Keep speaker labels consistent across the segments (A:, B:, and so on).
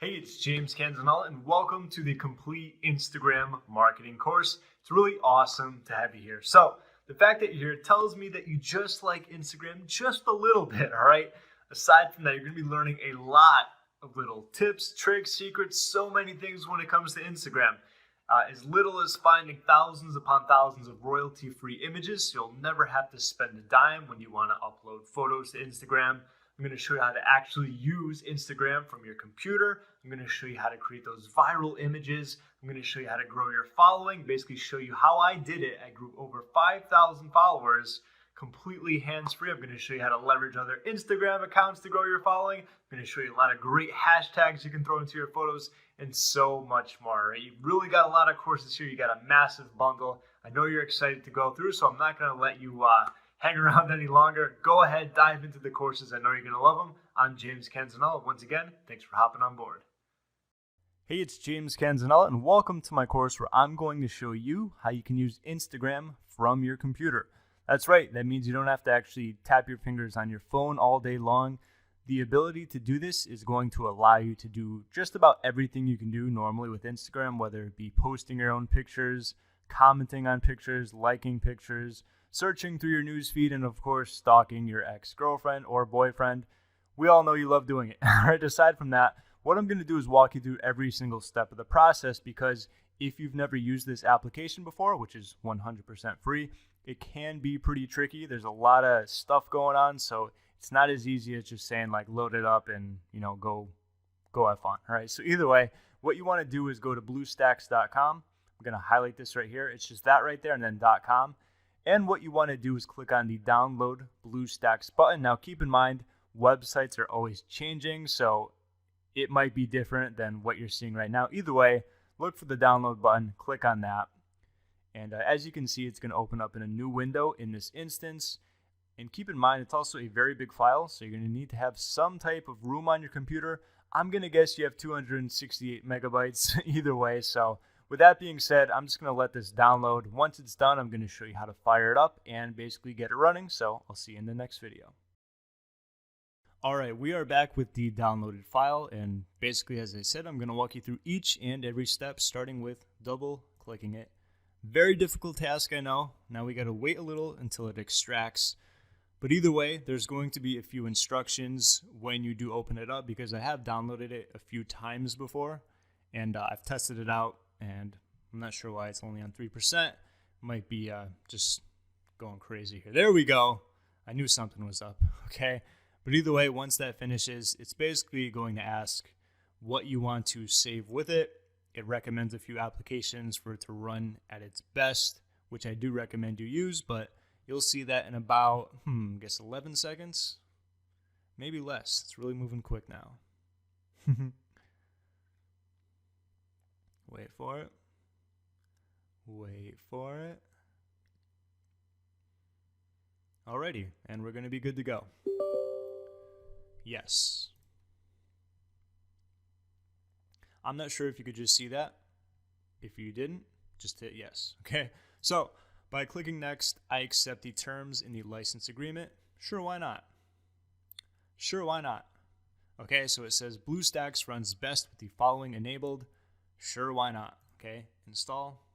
A: Hey, it's James Canzanella, and welcome to the Complete Instagram Marketing course. It's really awesome to have you here. So, the fact that you're here tells me that you just like Instagram just a little bit, all right? Aside from that, you're going to be learning a lot of little tips, tricks, secrets, so many things when it comes to Instagram. As little as finding thousands upon thousands of royalty-free images, so you'll never have to spend a dime when you want to upload photos to Instagram. I'm going to show you how to actually use Instagram from your computer. I'm going to show you how to create those viral images. I'm going to show you how to grow your following, basically show you how I did it. I grew over 5,000 followers completely hands-free. I'm going to show you how to leverage other Instagram accounts to grow your following. I'm going to show you a lot of great hashtags you can throw into your photos and so much more. Right? You've really got a lot of courses here. You got a massive bundle. I know you're excited to go through, so I'm not going to let you hang around any longer. Go ahead, dive into the courses. I know you're going to love them. I'm James Canzanella. Once again, thanks for hopping on board. Hey, it's James Canzanella, and welcome to my course where I'm going to show you how you can use Instagram from your computer. That's right. That means you don't have to actually tap your fingers on your phone all day long. The ability to do this is going to allow you to do just about everything you can do normally with Instagram, whether it be posting your own pictures, commenting on pictures, liking pictures, searching through your newsfeed, and of course, stalking your ex-girlfriend or boyfriend. We all know you love doing it. Right? Aside from that, what I'm going to do is walk you through every single step of the process, because if you've never used this application before, which is 100% free, it can be pretty tricky. There's a lot of stuff going on, so it's not as easy as just saying like load it up and go have fun. All right. So either way, what you want to do is go to BlueStacks.com. I'm going to highlight this right here. It's just that right there, and then .com. And what you want to do is click on the download BlueStacks button. Now keep in mind, websites are always changing, so it might be different than what you're seeing right now. Either way, look for the download button, click on that. And as you can see, it's going to open up in a new window in this instance. And keep in mind, it's also a very big file, so you're going to need to have some type of room on your computer. I'm going to guess you have 268 megabytes either way. So with that being said, I'm just going to let this download. Once it's done, I'm going to show you how to fire it up and basically get it running. So I'll see you in the next video. All right, we are back with the downloaded file. And basically, as I said, I'm going to walk you through each and every step, starting with double clicking it. Very difficult task, I know. Now we got to wait a little until it extracts. But either way, there's going to be a few instructions when you do open it up, because I have downloaded it a few times before and I've tested it out, and I'm not sure why it's only on 3%. Might be just going crazy here. There we go. I knew something was up. Okay. But either way, once that finishes, it's basically going to ask what you want to save with it. It recommends a few applications for it to run at its best, which I do recommend you use, but you'll see that in about, I guess 11 seconds, maybe less. It's really moving quick now. Wait for it. Wait for it. Alrighty, and we're going to be good to go. Yes. I'm not sure if you could just see that. If you didn't, just hit yes. Okay, so by clicking next, I accept the terms in the license agreement. Sure, why not? Sure, why not? Okay, so it says BlueStacks runs best with the following enabled. Sure, why not? Okay, install.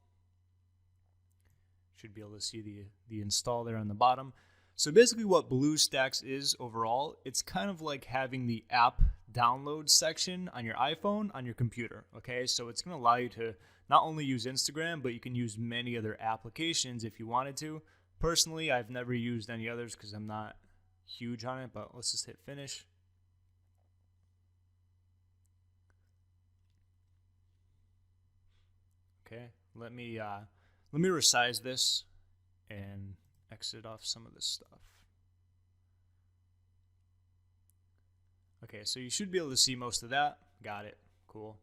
A: Should be able to see the install there on the bottom. So basically what BlueStacks is overall, it's kind of like having the app download section on your iPhone on your computer. Okay, so it's going to allow you to not only use Instagram, but you can use many other applications if you wanted to. Personally, I've never used any others because I'm not huge on it, but let's just hit finish. Okay, let me resize this and exit off some of this stuff. Okay, so you should be able to see most of that. Got it. Cool.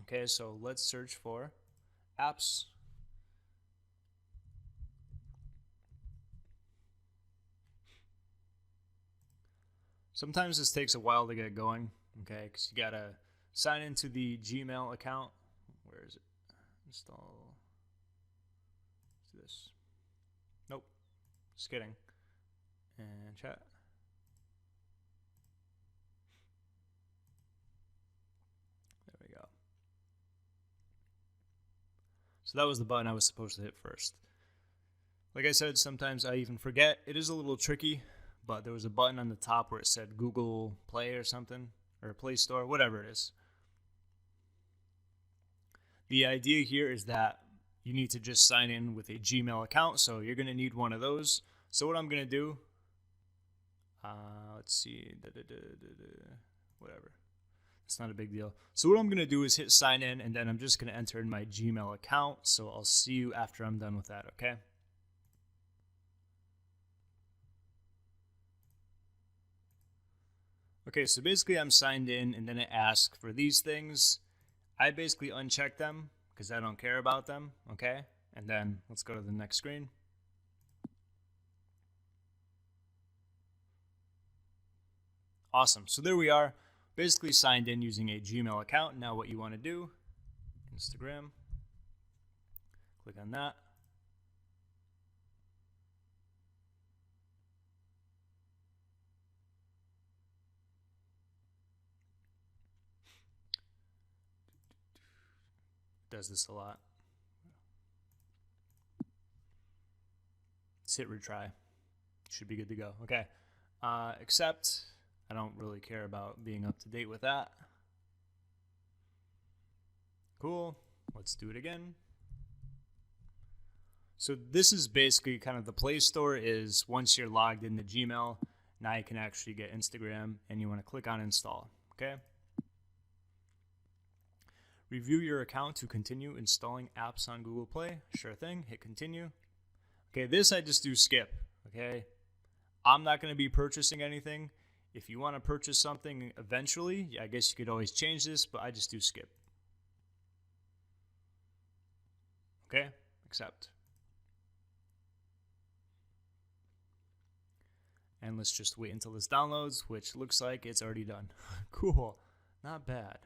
A: Okay, so let's search for apps. Sometimes this takes a while to get going, okay, because you gotta sign into the Gmail account. Where is it? Install. Let's do this. Nope. Just kidding. And chat.
B: So that was the button I was supposed to hit first. Like I said, sometimes I even forget. It is a little tricky, but there was a button on the top where it said Google Play or something, or Play Store, whatever it is. The idea here is that you need to just sign in with a Gmail account, so you're going to need one of those. So what I'm going to do, let's see, whatever. It's not a big deal. So what I'm going to do is hit sign in, and then I'm just going to enter in my Gmail account. So I'll see you after I'm done with that, okay? Okay, so basically I'm signed in, and then it asks for these things. I basically uncheck them because I don't care about them, okay? And then let's go to the next screen. Awesome, so there we are, basically signed in using a Gmail account. Now what you want to do, Instagram, click on that. Does this a lot. Let's hit retry. Should be good to go. Okay. Accept. I don't really care about being up to date with that. Cool. Let's do it again. So this is basically kind of the Play Store is once you're logged into Gmail, now you can actually get Instagram, and you want to click on install. Okay. Review your account to continue installing apps on Google Play. Sure thing. Hit continue. Okay, this I just do skip. Okay. I'm not going to be purchasing anything. If you want to purchase something eventually, I guess you could always change this, but I just do skip. Okay, accept. And let's just wait until this downloads, which looks like it's already done. Cool, not bad.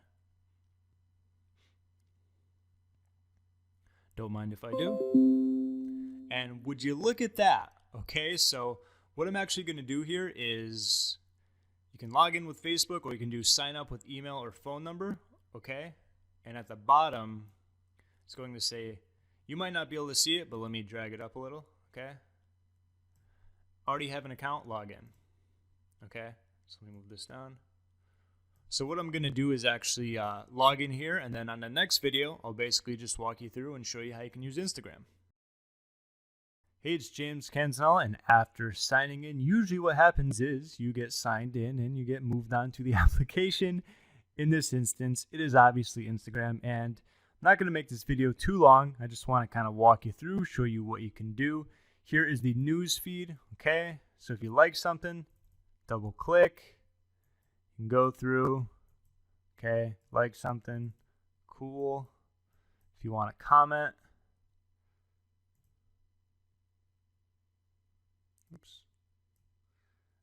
B: Don't mind if I do. And would you look at that? Okay, so what I'm actually going to do here is you can log in with Facebook, or you can do sign up with email or phone number. Okay, and at the bottom, it's going to say, you might not be able to see it, but let me drag it up a little. Okay, already have an account, log in. Okay, so let me move this down. So what I'm going to do is actually log in here, and then on the next video, I'll basically just walk you through and show you how you can use Instagram. Hey, it's James Canzanella, and after signing in, usually what happens is you get signed in and you get moved on to the application. In this instance, it is obviously Instagram, and I'm not going to make this video too long. I just want to kind of walk you through, show you what you can do. Here is the news feed, okay? So if you like something, double click. You can go through, okay, like something, cool. If you want to comment, oops.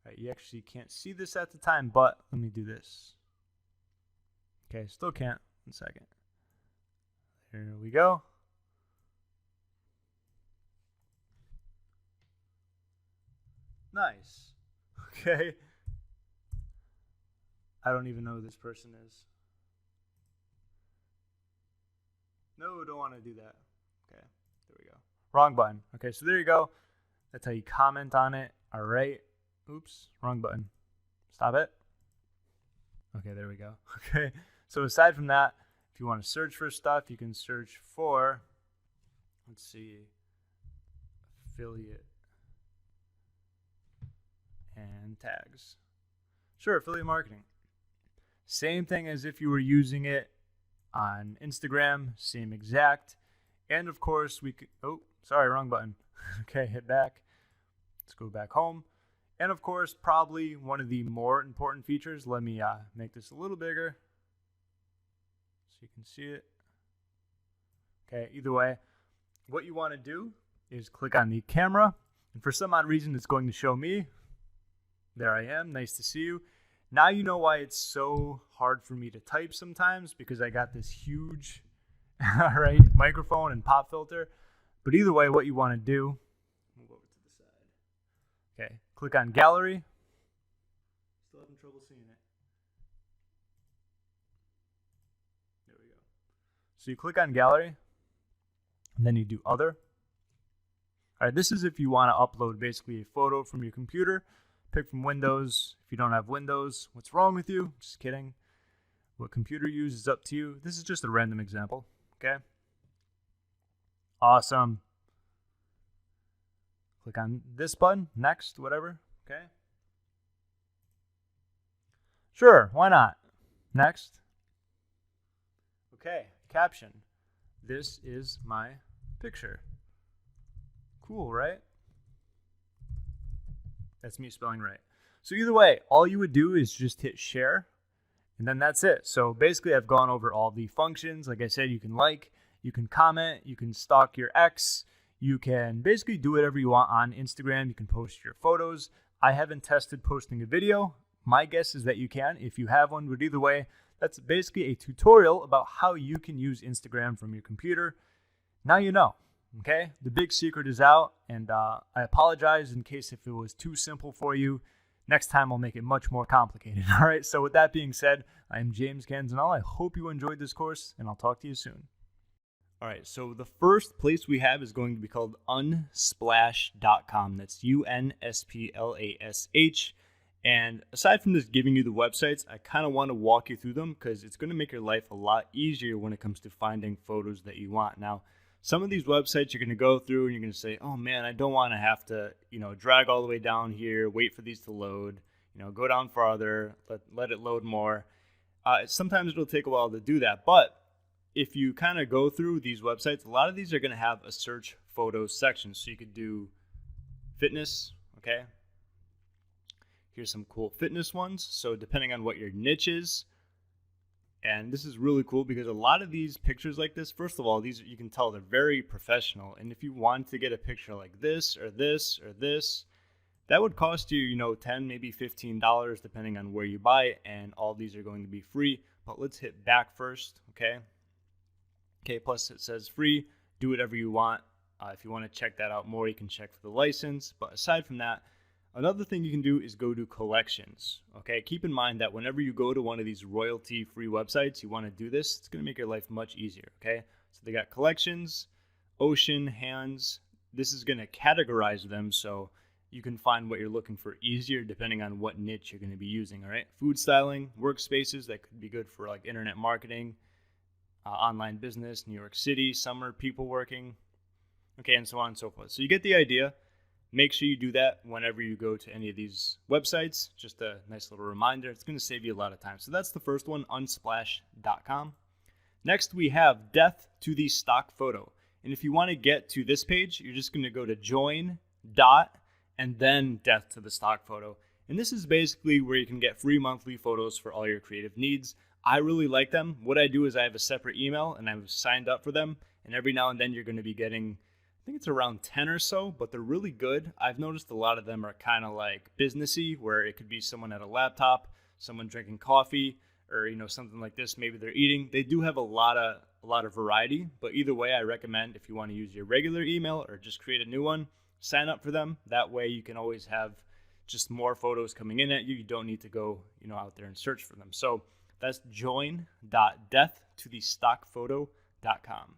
B: All right, you actually can't see this at the time, but let me do this. Okay, still can't. 1 second. There we go. Nice. Okay. I don't even know who this person is. No, don't want to do that. Okay, there we go. Wrong button. Okay, so there you go. That's how you comment on it. All right. Oops, wrong button. Stop it. Okay, there we go. Okay, so aside from that, if you want to search for stuff, you can search for, let's see, affiliate and tags. Sure, affiliate marketing. Same thing as if you were using it on Instagram, same exact. And of course, we could, oh, sorry, wrong button. Okay, hit back. Let's go back home. And of course, probably one of the more important features, let me make this a little bigger so you can see it. Okay, either way, what you want to do is click on the camera. And for some odd reason, it's going to show me. There I am. Nice to see you. Now you know why it's so hard for me to type sometimes, because I got this huge microphone and pop filter. But either way, what you want to do, move over to the side. Okay, click on gallery. Still having trouble seeing it. There we go. So you click on gallery. And then you do other. All right, this is if you want to upload basically a photo from your computer. Pick from Windows. If you don't have Windows, what's wrong with you? Just kidding. What computer you use is up to you. This is just a random example, okay? Awesome. Click on this button, next, whatever, okay? Sure, why not? Next. Okay, caption. This is my picture. Cool, right? That's me spelling right. So either way, all you would do is just hit share, and then that's it. So basically, I've gone over all the functions. Like I said, you can comment, you can stalk your ex, you can basically do whatever you want on Instagram. You can post your photos. I haven't tested posting a video. My guess is that you can if you have one, but either way, that's basically a tutorial about how you can use Instagram from your computer. Now you know. Okay, the big secret is out, and I apologize in case if it was too simple for you. Next time I'll make it much more complicated. All right, so with that being said, I am James Canzanella. I hope you enjoyed this course, and I'll talk to you soon. All right, so the first place we have is going to be called unsplash.com. That's UNSPLASH. And aside from just giving you the websites, I kind of want to walk you through them because it's going to make your life a lot easier when it comes to finding photos that you want. Now, some of these websites you're going to go through and you're going to say, oh man, I don't want to have to, drag all the way down here, wait for these to load, go down farther, let it load more. Sometimes it'll take a while to do that. But if you kind of go through these websites, a lot of these are going to have a search photos section. So you could do fitness, okay? Here's some cool fitness ones. So depending on what your niche is, and this is really cool because a lot of these pictures like this, first of all, these you can tell they're very professional. And if you want to get a picture like this or this or this, that would cost you, $10, maybe $15, depending on where you buy it. And all these are going to be free. But let's hit back first, okay? Okay, plus it says free. Do whatever you want. If you want to check that out more, you can check for the license. But aside from that, another thing you can do is go to collections. Okay, keep in mind that whenever you go to one of these royalty-free websites, you want to do this. It's going to make your life much easier. Okay, so they got collections, ocean, hands. This is going to categorize them so you can find what you're looking for easier depending on what niche you're going to be using. All right, food styling, workspaces that could be good for like internet marketing, online business, New York City, summer, people working. Okay, and so on and so forth. So you get the idea. Make sure you do that whenever you go to any of these websites. Just a nice little reminder. It's going to save you a lot of time. So that's the first one, unsplash.com. Next, we have death to the stock photo. And if you want to get to this page, you're just going to go to join, and then death to the stock photo. And this is basically where you can get free monthly photos for all your creative needs. I really like them. What I do is I have a separate email, and I've signed up for them. And every now and then you're going to be getting, I think it's around 10 or so, but they're really good. I've noticed a lot of them are kind of like businessy, where it could be someone at a laptop, someone drinking coffee, or something like this. Maybe they're eating. They do have a lot of variety, but either way, I recommend if you want to use your regular email or just create a new one, sign up for them. That way, you can always have just more photos coming in at you. You don't need to go out there and search for them. So that's join.deathtothestockphoto.com.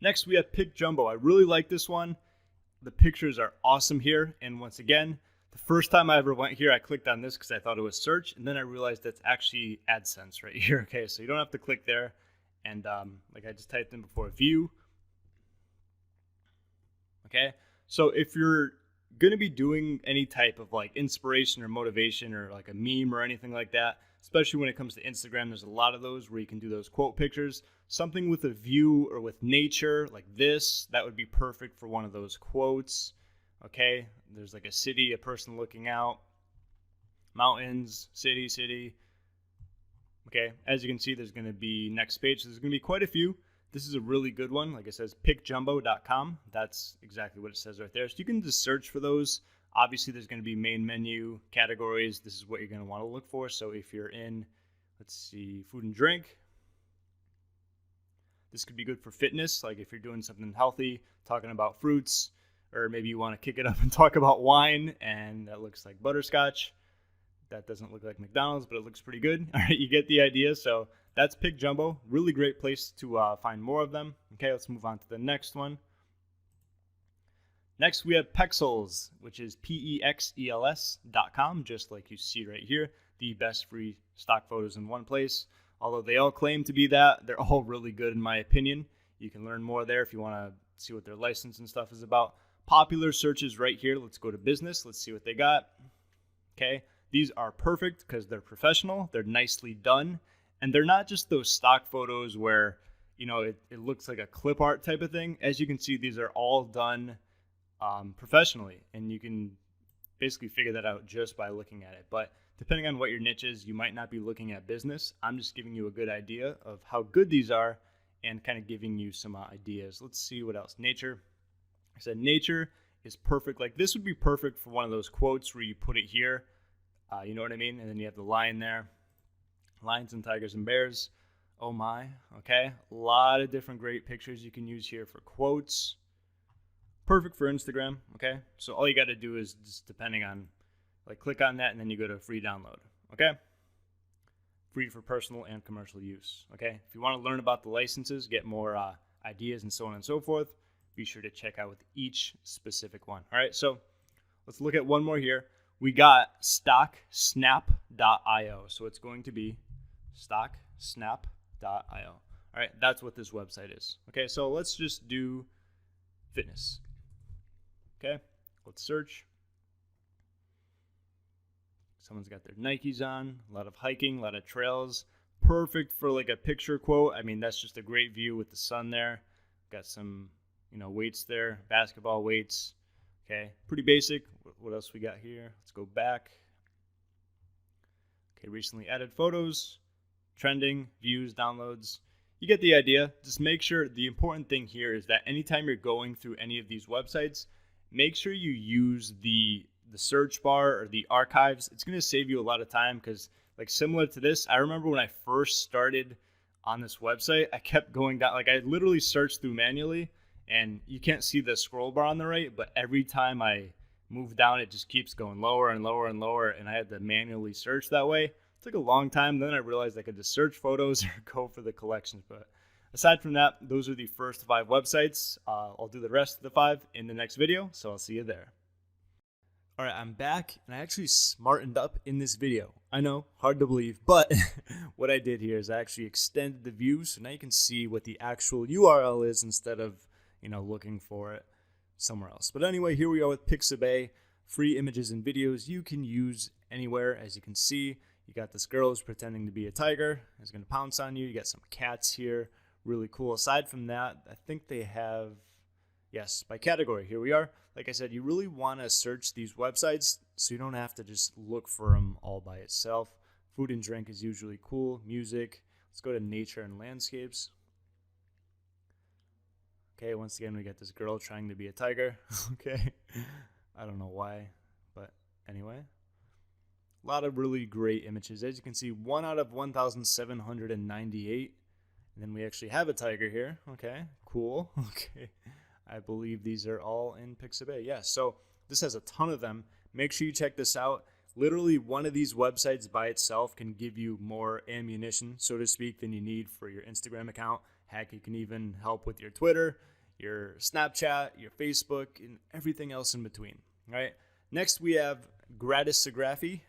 B: Next, we have Pick Jumbo. I really like this one. The pictures are awesome here. And once again, the first time I ever went here, I clicked on this because I thought it was search. And then I realized that's actually AdSense right here. Okay, so you don't have to click there. And like I just typed in before, view. Okay, so if you're going to be doing any type of like inspiration or motivation or like a meme or anything like that, especially when it comes to Instagram, there's a lot of those where you can do those quote pictures. Something with a view or with nature like this, that would be perfect for one of those quotes. Okay, there's like a city, a person looking out, mountains, city. Okay, as you can see, there's going to be next page. There's going to be quite a few. This is a really good one. Like it says, pickjumbo.com. That's exactly what it says right there. So you can just search for those. Obviously, there's going to be main menu categories. This is what you're going to want to look for. So if you're in, let's see, food and drink, this could be good for fitness. Like if you're doing something healthy, talking about fruits, or maybe you want to kick it up and talk about wine, and that looks like butterscotch. That doesn't look like McDonald's, but it looks pretty good. All right, you get the idea. So that's Pick Jumbo. Really great place to find more of them. Okay, let's move on to the next one. Next, we have Pexels, which is PEXELS.com, just like you see right here. The best free stock photos in one place. Although they all claim to be that, they're all really good in my opinion. You can learn more there if you want to see what their license and stuff is about. Popular searches right here. Let's go to business. Let's see what they got. Okay, these are perfect because they're professional. They're nicely done. And they're not just those stock photos where, you know, it looks like a clip art type of thing. As you can see, these are all done professionally. And you can basically figure that out just by looking at it. But depending on what your niche is, you might not be looking at business. I'm just giving you a good idea of how good these are and kind of giving you some ideas. Let's see what else. Nature. I said nature is perfect. Like this would be perfect for one of those quotes where you put it here. You know what I mean? And then you have the lion there. Lions and tigers and bears. Oh my. Okay. A lot of different great pictures you can use here for quotes. Perfect for Instagram. Okay. So all you got to do is just depending on, like, click on that and then you go to free download. Okay. Free for personal and commercial use. Okay. If you want to learn about the licenses, get more ideas and so on and so forth, be sure to check out with each specific one. All right. So let's look at one more here. We got stocksnap.io. So it's going to be stocksnap.io. All right. That's what this website is. Okay. So let's just do fitness. Okay. Let's search. Someone's got their Nikes on, a lot of hiking, a lot of trails. Perfect for like a picture quote. I mean, that's just a great view with the sun there. Got some, weights there, basketball weights. Okay, pretty basic. What else we got here? Let's go back. Okay, recently added photos, trending, views, downloads. You get the idea. Just make sure the important thing here is that anytime you're going through any of these websites, make sure you use the search bar or the archives. It's going to save you a lot of time because, like, similar to this, I remember when I first started on this website, I kept going down. Like, I literally searched through manually, and you can't see the scroll bar on the right, but every time I move down, it just keeps going lower and lower and lower, and I had to manually search that way. It took a long time. Then I realized I could just search photos or go for the collections. But aside from that, those are the first 5 websites. I'll do the rest of the 5 in the next video, so I'll see you there. All right, I'm back, and I actually smartened up in this video. I know, hard to believe, but what I did here is I actually extended the view, so now you can see what the actual URL is instead of, looking for it somewhere else. But anyway, here we are with Pixabay, free images and videos you can use anywhere. As you can see, you got this girl who's pretending to be a tiger. Is going to pounce on you. You got some cats here. Really cool. Aside from that, I think they have, yes, by category. Here we are. Like I said, you really want to search these websites so you don't have to just look for them all by itself. Food and drink is usually cool. Music. Let's go to nature and landscapes. Okay, once again, we got this girl trying to be a tiger. Okay. I don't know why, but anyway. A lot of really great images. As you can see, 1 out of 1,798. And then we actually have a tiger here. Okay, cool. Okay. I believe these are all in Pixabay. Yeah, so this has a ton of them. Make sure you check this out. Literally, one of these websites by itself can give you more ammunition, so to speak, than you need for your Instagram account. Heck, it can even help with your Twitter, your Snapchat, your Facebook, and everything else in between. All right. Next, we have Gratisography.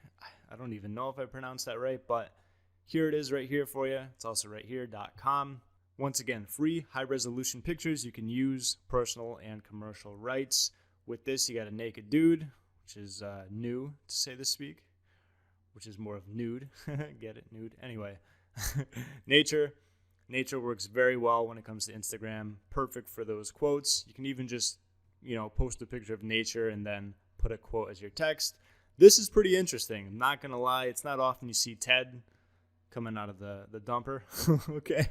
B: I don't even know if I pronounced that right, but here it is right here for you. It's also right here.com. Once again, free high-resolution pictures you can use, personal and commercial rights. With this, you got a naked dude, which is new, to say the speak, which is more of nude. Get it? Nude. Anyway, nature. Nature works very well when it comes to Instagram. Perfect for those quotes. You can even just, post a picture of nature and then put a quote as your text. This is pretty interesting. I'm not going to lie. It's not often you see Ted coming out of the dumper. Okay.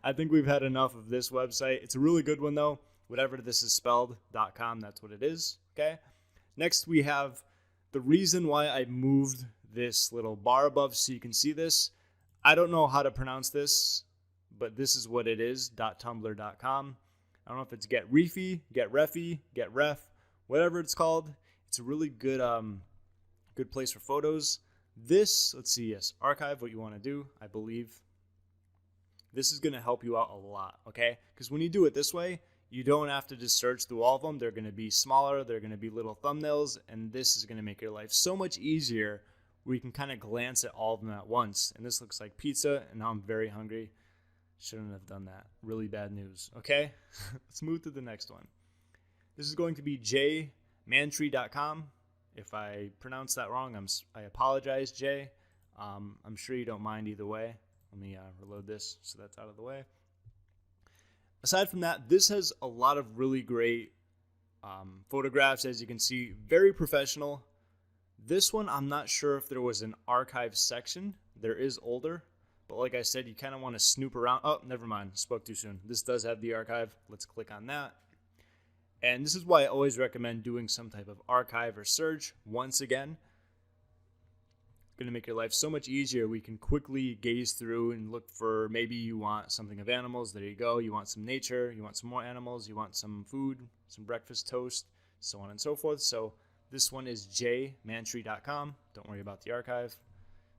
B: I think we've had enough of this website. It's a really good one, though. Whatever this is spelled.com, that's what it is. Okay. Next, we have the reason why I moved this little bar above so you can see this. I don't know how to pronounce this, but this is what it is, .tumblr.com. I don't know if it's Get Refy, Get Refy, Get Ref, whatever it's called. It's a really good good place for photos. This, let's see, yes, archive what you want to do, I believe. this is going to help you out a lot, okay? Because when you do it this way, you don't have to just search through all of them. They're going to be smaller. They're going to be little thumbnails, and this is going to make your life so much easier where you can kind of glance at all of them at once. And this looks like pizza, and now I'm very hungry. Shouldn't have done that. Really bad news, okay? Let's move to the next one. This is going to be jmantry.com. If I pronounce that wrong, I apologize, Jay. I'm sure you don't mind either way. Let me reload this so that's out of the way. Aside from that, this has a lot of really great photographs, as you can see. Very professional. This one, I'm not sure if there was an archive section. There is older. But like I said, you kind of want to snoop around. Oh, never mind. Spoke too soon. This does have the archive. Let's click on that. And this is why I always recommend doing some type of archive or search. Once again, going to make your life so much easier. We can quickly gaze through and look for, maybe you want something of animals. There you go. You want some nature. You want some more animals. You want some food, some breakfast toast, so on and so forth. So this one is jmantry.com. Don't worry about the archive.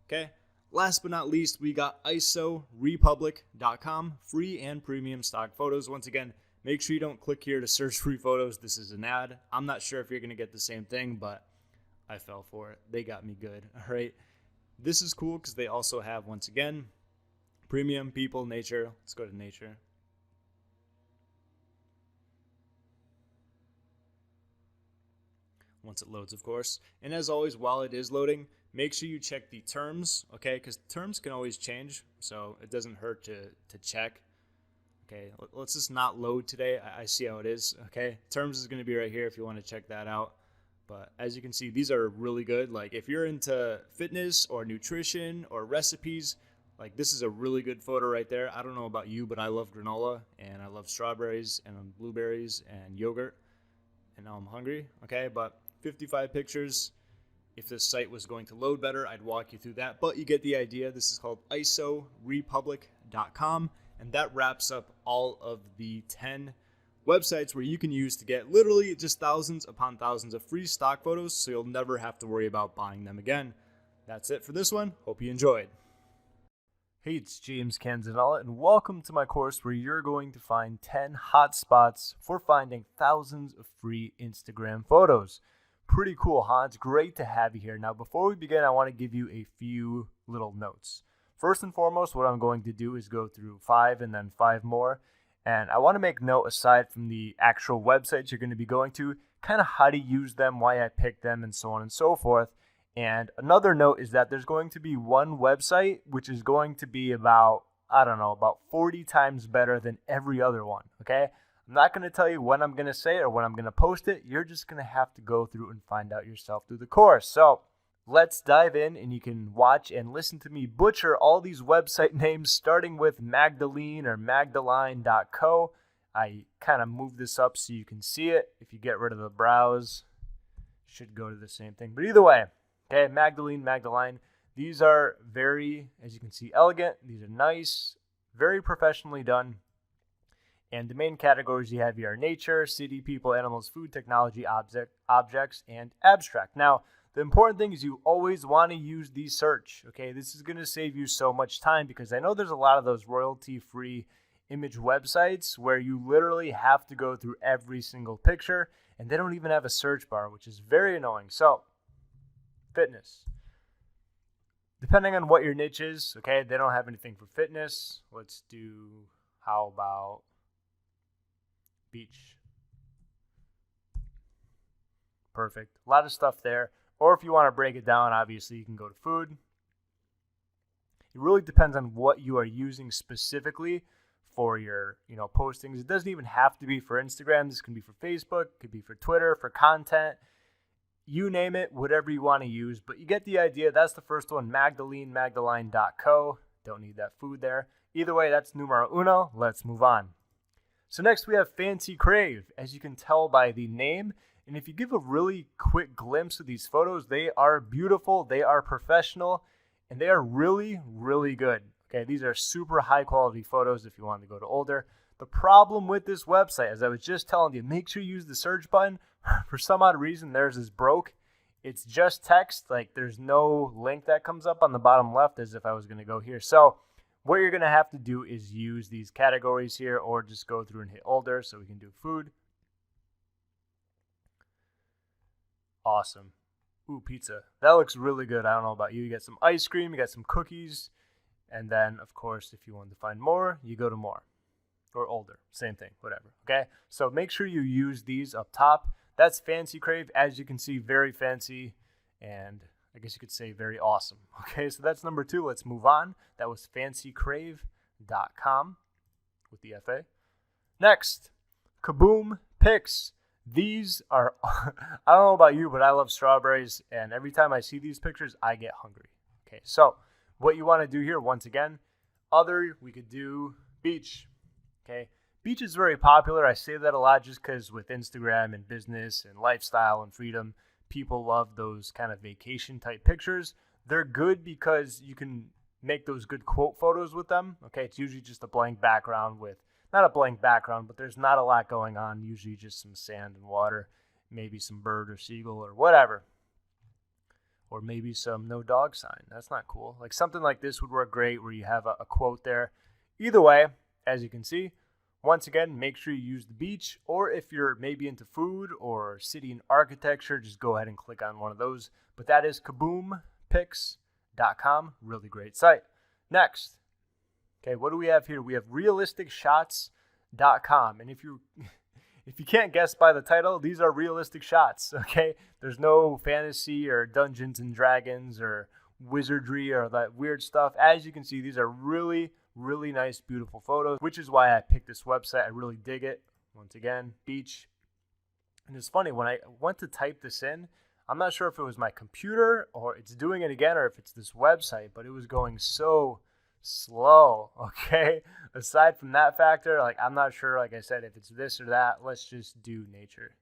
B: Okay. Last but not least, we got isorepublic.com. Free and premium stock photos. Once again, make sure you don't click here to search free photos. This is an ad. I'm not sure if you're going to get the same thing, but I fell for it. They got me good. All right. This is cool because they also have, once again, premium, people, nature. Let's go to nature. Once it loads, of course. And as always, while it is loading, make sure you check the terms, okay? Because terms can always change, so it doesn't hurt to check. Okay, let's just not load today. I see how it is, okay? Terms is going to be right here if you want to check that out. But as you can see, these are really good. Like if you're into fitness or nutrition or recipes, like this is a really good photo right there. I don't know about you, but I love granola and I love strawberries and blueberries and yogurt. And now I'm hungry, okay? But 55 pictures. If this site was going to load better, I'd walk you through that. But you get the idea. This is called isorepublic.com. And that wraps up all of the 10 websites where you can use to get literally just thousands upon thousands of free stock photos, so you'll never have to worry about buying them again. That's it for this one. Hope you enjoyed.
A: Hey, it's James Canzanella, and welcome to my course where you're going to find 10 hotspots for finding thousands of free Instagram photos. Pretty cool, huh? It's great to have you here. Now, before we begin, I want to give you a few little notes. First and foremost, what I'm going to do is go through 5 and then 5 more. And I want to make note, aside from the actual websites you're going to be going to, kind of how to use them, why I picked them, and so on and so forth. And another note is that there's going to be one website which is going to be about 40 times better than every other one, okay? I'm not going to tell you when I'm going to say it or when I'm going to post it. You're just going to have to go through and find out yourself through the course. So let's dive in, and you can watch and listen to me butcher all these website names, starting with Magdalene or Magdalene.co. I kind of moved this up so you can see it. If you get rid of the browse, should go to the same thing. But either way, okay, Magdalene. These are very, as you can see, elegant. These are nice, very professionally done. And the main categories you have here are nature, city, people, animals, food, technology, objects, and abstract. Now, the important thing is you always want to use the search, okay? This is going to save you so much time, because I know there's a lot of those royalty-free image websites where you literally have to go through every single picture, and they don't even have a search bar, which is very annoying. So, fitness. Depending on what your niche is, okay, they don't have anything for fitness. Let's do, how about beach? Perfect. A lot of stuff there. Or if you want to break it down, obviously you can go to food. It really depends on what you are using specifically for your, postings. It doesn't even have to be for Instagram. This can be for Facebook, it could be for Twitter, for content. You name it, whatever you want to use. But you get the idea. That's the first one, Magdalene.co. Don't need that food there. Either way, that's numero uno. Let's move on. So next we have Fancy Crave, as you can tell by the name. And if you give a really quick glimpse of these photos, they are beautiful, they are professional, and they are really, really good. Okay, these are super high quality photos if you want to go to older. The problem with this website, as I was just telling you, make sure you use the search button. For some odd reason, theirs is broke. It's just text, like there's no link that comes up on the bottom left as if I was going to go here. So
B: what you're going to have to do is use these categories here or just go through and hit older. So we can do food. Awesome. Ooh, pizza. That looks really good. I don't know about you. You got some ice cream, you got some cookies. And then, of course, if you want to find more, you go to more or older. Same thing, whatever. Okay. So make sure you use these up top. That's Fancy Crave. As you can see, very fancy. And I guess you could say very awesome. Okay, so that's number 2. Let's move on. That was fancycrave.com with the FA. Next, Kaboom Picks. These are, I don't know about you, but I love strawberries. And every time I see these pictures, I get hungry. Okay, so what you want to do here, once again, we could do beach. Okay, beach is very popular. I say that a lot just because with Instagram and business and lifestyle and freedom, people love those kind of vacation type pictures. They're good because you can make those good quote photos with them. Okay, it's usually just a blank background with, not a blank background, but there's not a lot going on. Usually just some sand and water, maybe some bird or seagull or whatever. Or maybe some no dog sign. That's not cool. Like something like this would work great where you have a quote there. Either way, as you can see, once again, make sure you use the beach, or if you're maybe into food or city and architecture, just go ahead and click on one of those. But that is kaboompicks.com. Really great site. Next, okay, what do we have here? We have realisticshots.com. And if you can't guess by the title, these are realistic shots, okay? There's no fantasy or Dungeons and Dragons or wizardry or that weird stuff. As you can see, these are really nice, beautiful photos, which is why I picked this website. I really dig it. Once again, beach. And it's funny, when I went to type this in, I'm not sure if it was my computer or it's doing it again or if it's this website, but it was going so slow, okay? Aside from that factor, like I'm not sure, like I said, if it's this or that. Let's just do nature.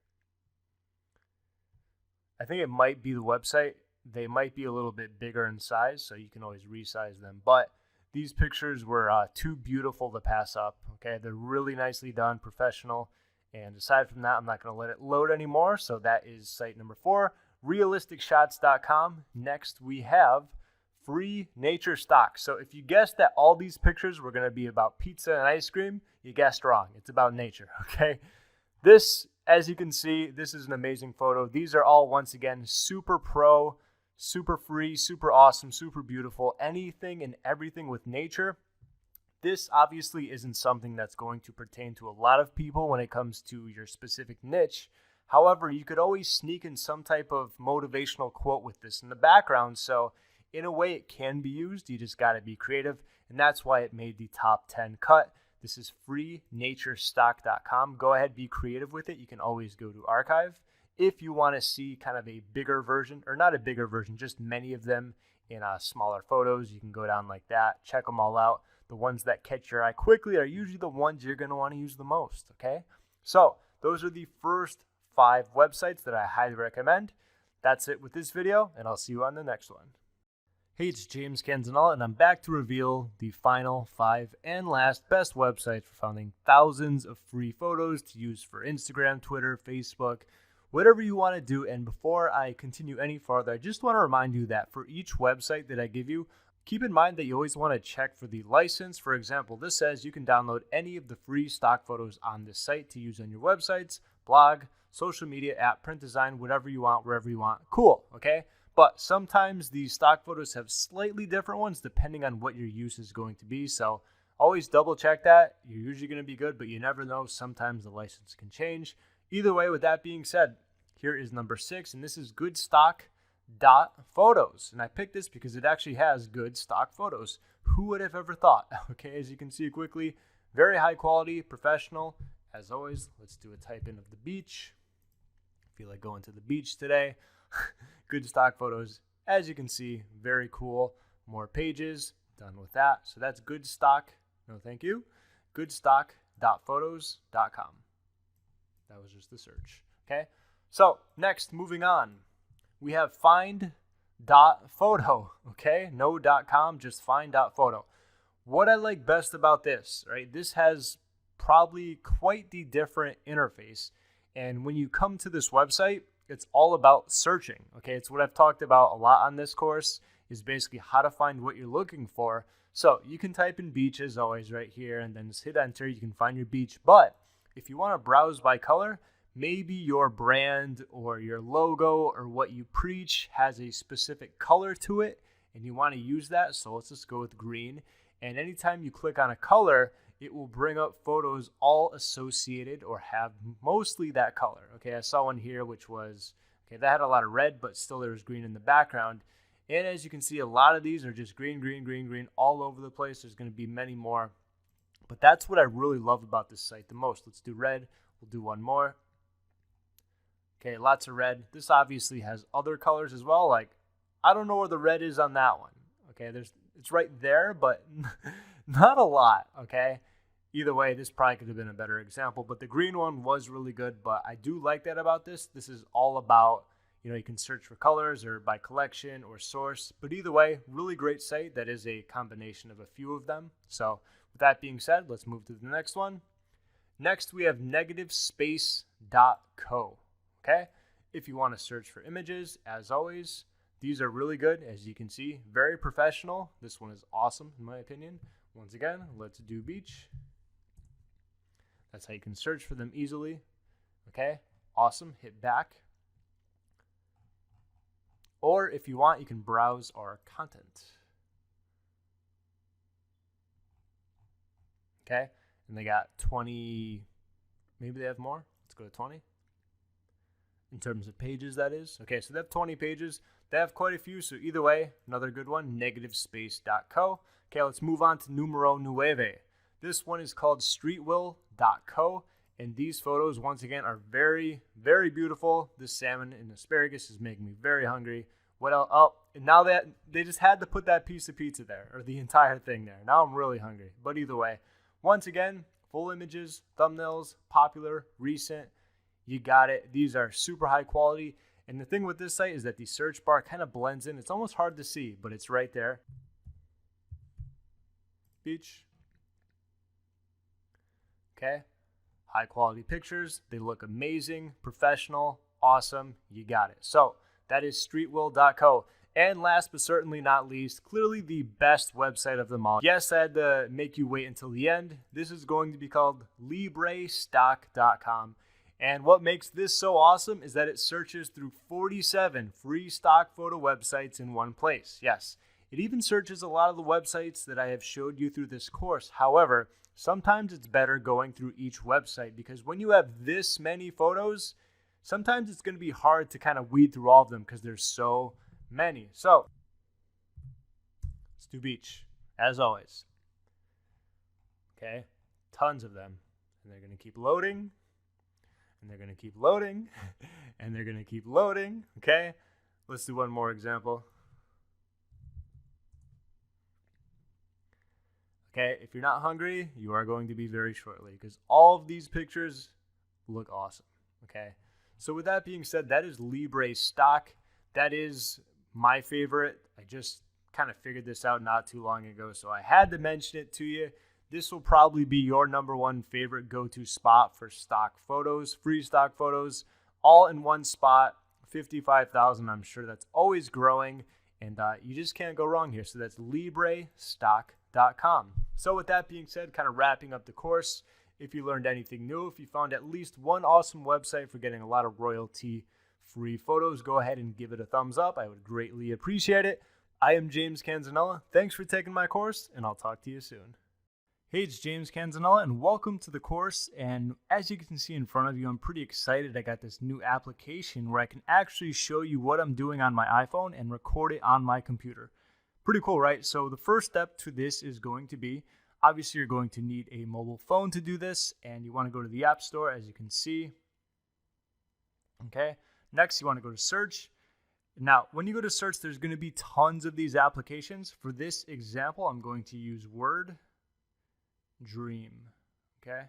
B: I think it might be the website. They might be a little bit bigger in size, so you can always resize them. But these pictures were too beautiful to pass up. Okay, they're really nicely done, professional. And aside from that, I'm not going to let it load anymore. So that is site number 4, realisticshots.com. Next, we have free nature stock. So if you guessed that all these pictures were going to be about pizza and ice cream, you guessed wrong. It's about nature. Okay, this, as you can see, this is an amazing photo. These are all, once again, super pro, super free, super awesome, super beautiful, anything and everything with nature. This obviously isn't something that's going to pertain to a lot of people when it comes to your specific niche. However, you could always sneak in some type of motivational quote with this in the background. So in a way, it can be used. You just got to be creative. And that's why it made the top 10 cut. This is freenaturestock.com. Go ahead, be creative with it. You can always go to archive. If you want to see kind of a bigger version, or not a bigger version, just many of them in smaller photos, you can go down like that. Check them all out. The ones that catch your eye quickly are usually the ones you're going to want to use the most, okay? So those are the first 5 websites that I highly recommend. That's it with this video, and I'll see you on the next one. Hey, it's James Canzanella, and I'm back to reveal the final 5 and last best websites for finding thousands of free photos to use for Instagram, Twitter, Facebook, whatever you want to do. And before I continue any farther, I just want to remind you that for each website that I give you, keep in mind that you always want to check for the license. For example, this says you can download any of the free stock photos on this site to use on your websites, blog, social media, app, print design, whatever you want, wherever you want. Cool, okay? But sometimes these stock photos have slightly different ones depending on what your use is going to be. So always double check that. You're usually going to be good, but you never know. Sometimes the license can change. Either way, with that being said, here is number 6, and this is goodstock.photos. And I picked this because it actually has good stock photos. Who would have ever thought? Okay, as you can see quickly, very high quality, professional. As always, let's do a type in of the beach. I feel like going to the beach today. Good stock photos. As you can see, very cool. More pages. Done with that. So that's good stock. No, thank you. Goodstock.photos.com. That was just the search. Okay. So next, moving on, we have find.photo. Okay. No .com, just find.photo. What I like best about this, right? This has probably quite the different interface. And when you come to this website, it's all about searching. Okay. It's what I've talked about a lot on this course. is basically how to find what you're looking for. So you can type in beach as always right here and then just hit enter. You can find your beach. But if you want to browse by color, maybe your brand or your logo or what you preach has a specific color to it and you want to use that. So let's just go with green. And anytime you click on a color, it will bring up photos all associated or have mostly that color. Okay, I saw one here which was, okay, that had a lot of red, but still there was green in the background. And as you can see, a lot of these are just green, green, green, green all over the place. There's going to be many more. But that's what I really love about this site the most. Let's do red. We'll do one more. Okay, lots of red. This obviously has other colors as well. Like, I don't know where the red is on that one. Okay, it's right there, but not a lot. Okay, either way, this probably could have been a better example. But the green one was really good. But I do like that about this. This is all about, you know, you can search for colors or by collection or source. But either way, really great site that is a combination of a few of them. So with that being said, let's move to the next one. Next, we have negativespace.co. Okay, if you want to search for images, as always, these are really good. As you can see, very professional. This one is awesome in my opinion. Once again, let's do beach. That's how you can search for them easily. Okay, awesome. Hit back. Or if you want, you can browse our content. Okay, and they got 20, maybe they have more. Let's go to 20. In terms of pages, that is. Okay, so they have 20 pages. They have quite a few, so either way, another good one, negativespace.co. Okay, let's move on to numero nueve. This one is called streetwill.co, and these photos, once again, are very, very beautiful. This salmon and asparagus is making me very hungry. What else? Oh, and now that they just had to put that piece of pizza there, or the entire thing there. Now I'm really hungry. But either way, once again, full images, thumbnails, popular, recent. You got it. These are super high quality. And the thing with this site is that the search bar kind of blends in. It's almost hard to see, but it's right there. Beach. Okay. High quality pictures. They look amazing, professional, awesome. You got it. So that is streetwill.co. And last but certainly not least, clearly the best website of them all. Yes, I had to make you wait until the end. This is going to be called librestock.com. And what makes this so awesome is that it searches through 47 free stock photo websites in one place. Yes, it even searches a lot of the websites that I have showed you through this course. However, sometimes it's better going through each website because when you have this many photos, sometimes it's going to be hard to kind of weed through all of them because there's so many. So let's do beach, as always. Okay, tons of them. And they're going to keep loading. And they're going to keep loading, and they're going to keep loading, okay? Let's do one more example. Okay, if you're not hungry, you are going to be very shortly because all of these pictures look awesome, okay? So with that being said, that is Libre Stock. That is my favorite. I just kind of figured this out not too long ago, so I had to mention it to you. This will probably be your number one favorite go-to spot for stock photos, free stock photos, all in one spot. 55,000, I'm sure that's always growing, and you just can't go wrong here. So that's librestock.com. So with that being said, kind of wrapping up the course, if you learned anything new, if you found at least one awesome website for getting a lot of royalty-free photos, go ahead and give it a thumbs up. I would greatly appreciate it. I am James Canzanella. Thanks for taking my course, and I'll talk to you soon. Hey, it's James Canzanella, and welcome to the course. And as you can see in front of you, I'm pretty excited. I got this new application where I can actually show you what I'm doing on my iPhone and record it on my computer. Pretty cool, right? So the first step to this is going to be, obviously you're going to need a mobile phone to do this, and you want to go to the App Store, as you can see. Okay, next you want to go to search. Now, when you go to search, there's going to be tons of these applications. For this example, I'm going to use Word Dream. Okay.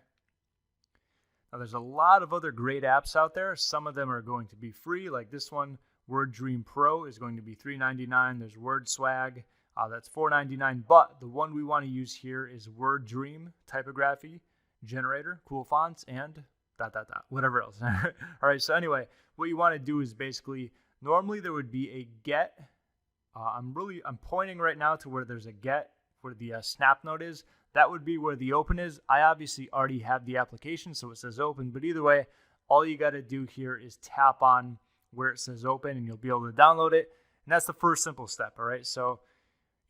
B: Now there's a lot of other great apps out there. Some of them are going to be free, like this one, Word Dream Pro is going to be $3.99. There's Word Swag, that's $4.99. But the one we want to use here is Word Dream Typography Generator, cool fonts, and ... whatever else. All right. So anyway, what you want to do is basically, normally there would be a get I'm pointing right now to where there's a get, where the snap node is. That would be where the open is. I obviously already have the application, so it says open, but either way, all you got to do here is tap on where it says open and you'll be able to download it. And that's the first simple step, all right? So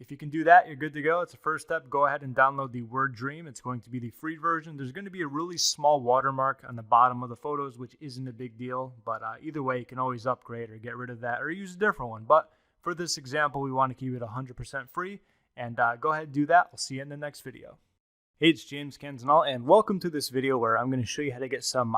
B: if you can do that, you're good to go. It's the first step. Go ahead and download the Word Dream. It's going to be the free version. There's going to be a really small watermark on the bottom of the photos, which isn't a big deal. But either way, you can always upgrade or get rid of that or use a different one. But for this example, we want to keep it 100% free. And go ahead and do that. I'll see you in the next video. Hey, it's James Canzanal, and welcome to this video where I'm going to show you how to get some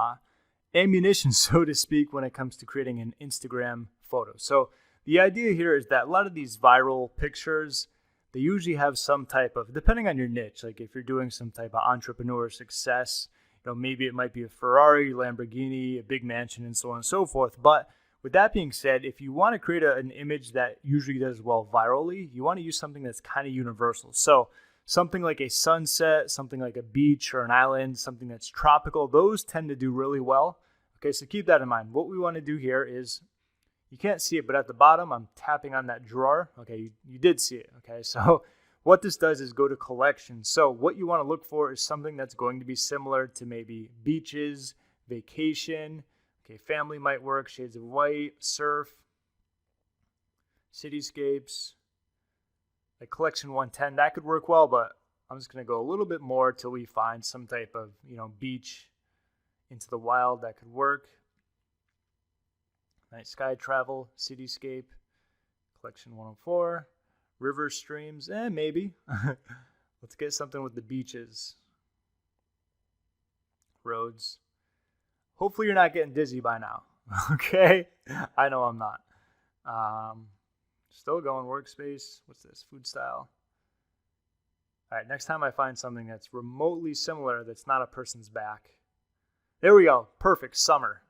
B: ammunition, so to speak, when it comes to creating an Instagram photo. So the idea here is that a lot of these viral pictures, they usually have some type of, depending on your niche, like if you're doing some type of entrepreneur success, maybe it might be a Ferrari, Lamborghini, a big mansion, and so on and so forth. But with that being said, if you want to create an image that usually does well virally, you want to use something that's kind of universal. So something like a sunset, something like a beach or an island, something that's tropical, those tend to do really well. Okay, so keep that in mind. What we want to do here is, you can't see it, but at the bottom, I'm tapping on that drawer. Okay, you did see it. Okay, so what this does is go to collection. So what you want to look for is something that's going to be similar to maybe beaches, vacation. Okay, family might work, shades of white, surf, cityscapes, like collection 110. That could work well, but I'm just going to go a little bit more till we find some type of, beach into the wild that could work. Night sky travel, cityscape, collection 104, river streams, maybe. Let's get something with the beaches, roads. Hopefully you're not getting dizzy by now. Okay, I know I'm not. Still going workspace. What's this? Food style. All right, next time I find something that's remotely similar that's not a person's back. There we go. Perfect. Summer.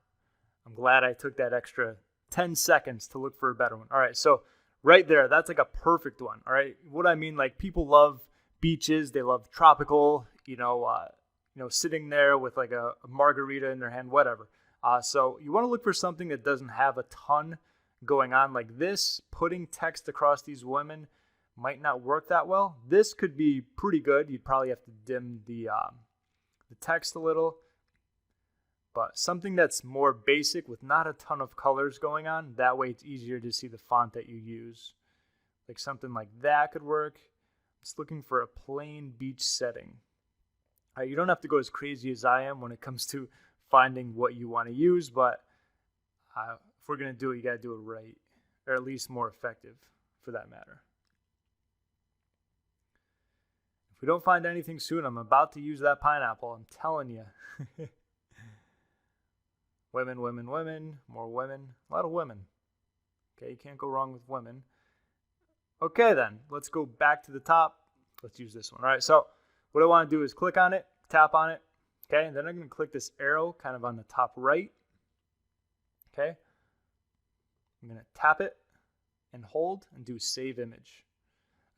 B: I'm glad I took that extra 10 seconds to look for a better one. All right, so right there, that's like a perfect one. All right, what I mean, like people love beaches. They love tropical, sitting there with like a margarita in their hand, whatever. So you want to look for something that doesn't have a ton going on like this. Putting text across these women might not work that well. This could be pretty good. You'd probably have to dim the text a little. But something that's more basic with not a ton of colors going on, that way it's easier to see the font that you use. Like something like that could work. Just looking for a plain beach setting. You don't have to go as crazy as I am when it comes to finding what you want to use, but if we're going to do it, you got to do it right, or at least more effective for that matter. If we don't find anything soon, I'm about to use that pineapple. I'm telling you. Women, women, women, more women, a lot of women. Okay, you can't go wrong with women. Okay then, let's go back to the top. Let's use this one. All right, so what I want to do is click on it, tap on it, okay? And then I'm going to click this arrow kind of on the top right, okay? I'm going to tap it and hold and do save image.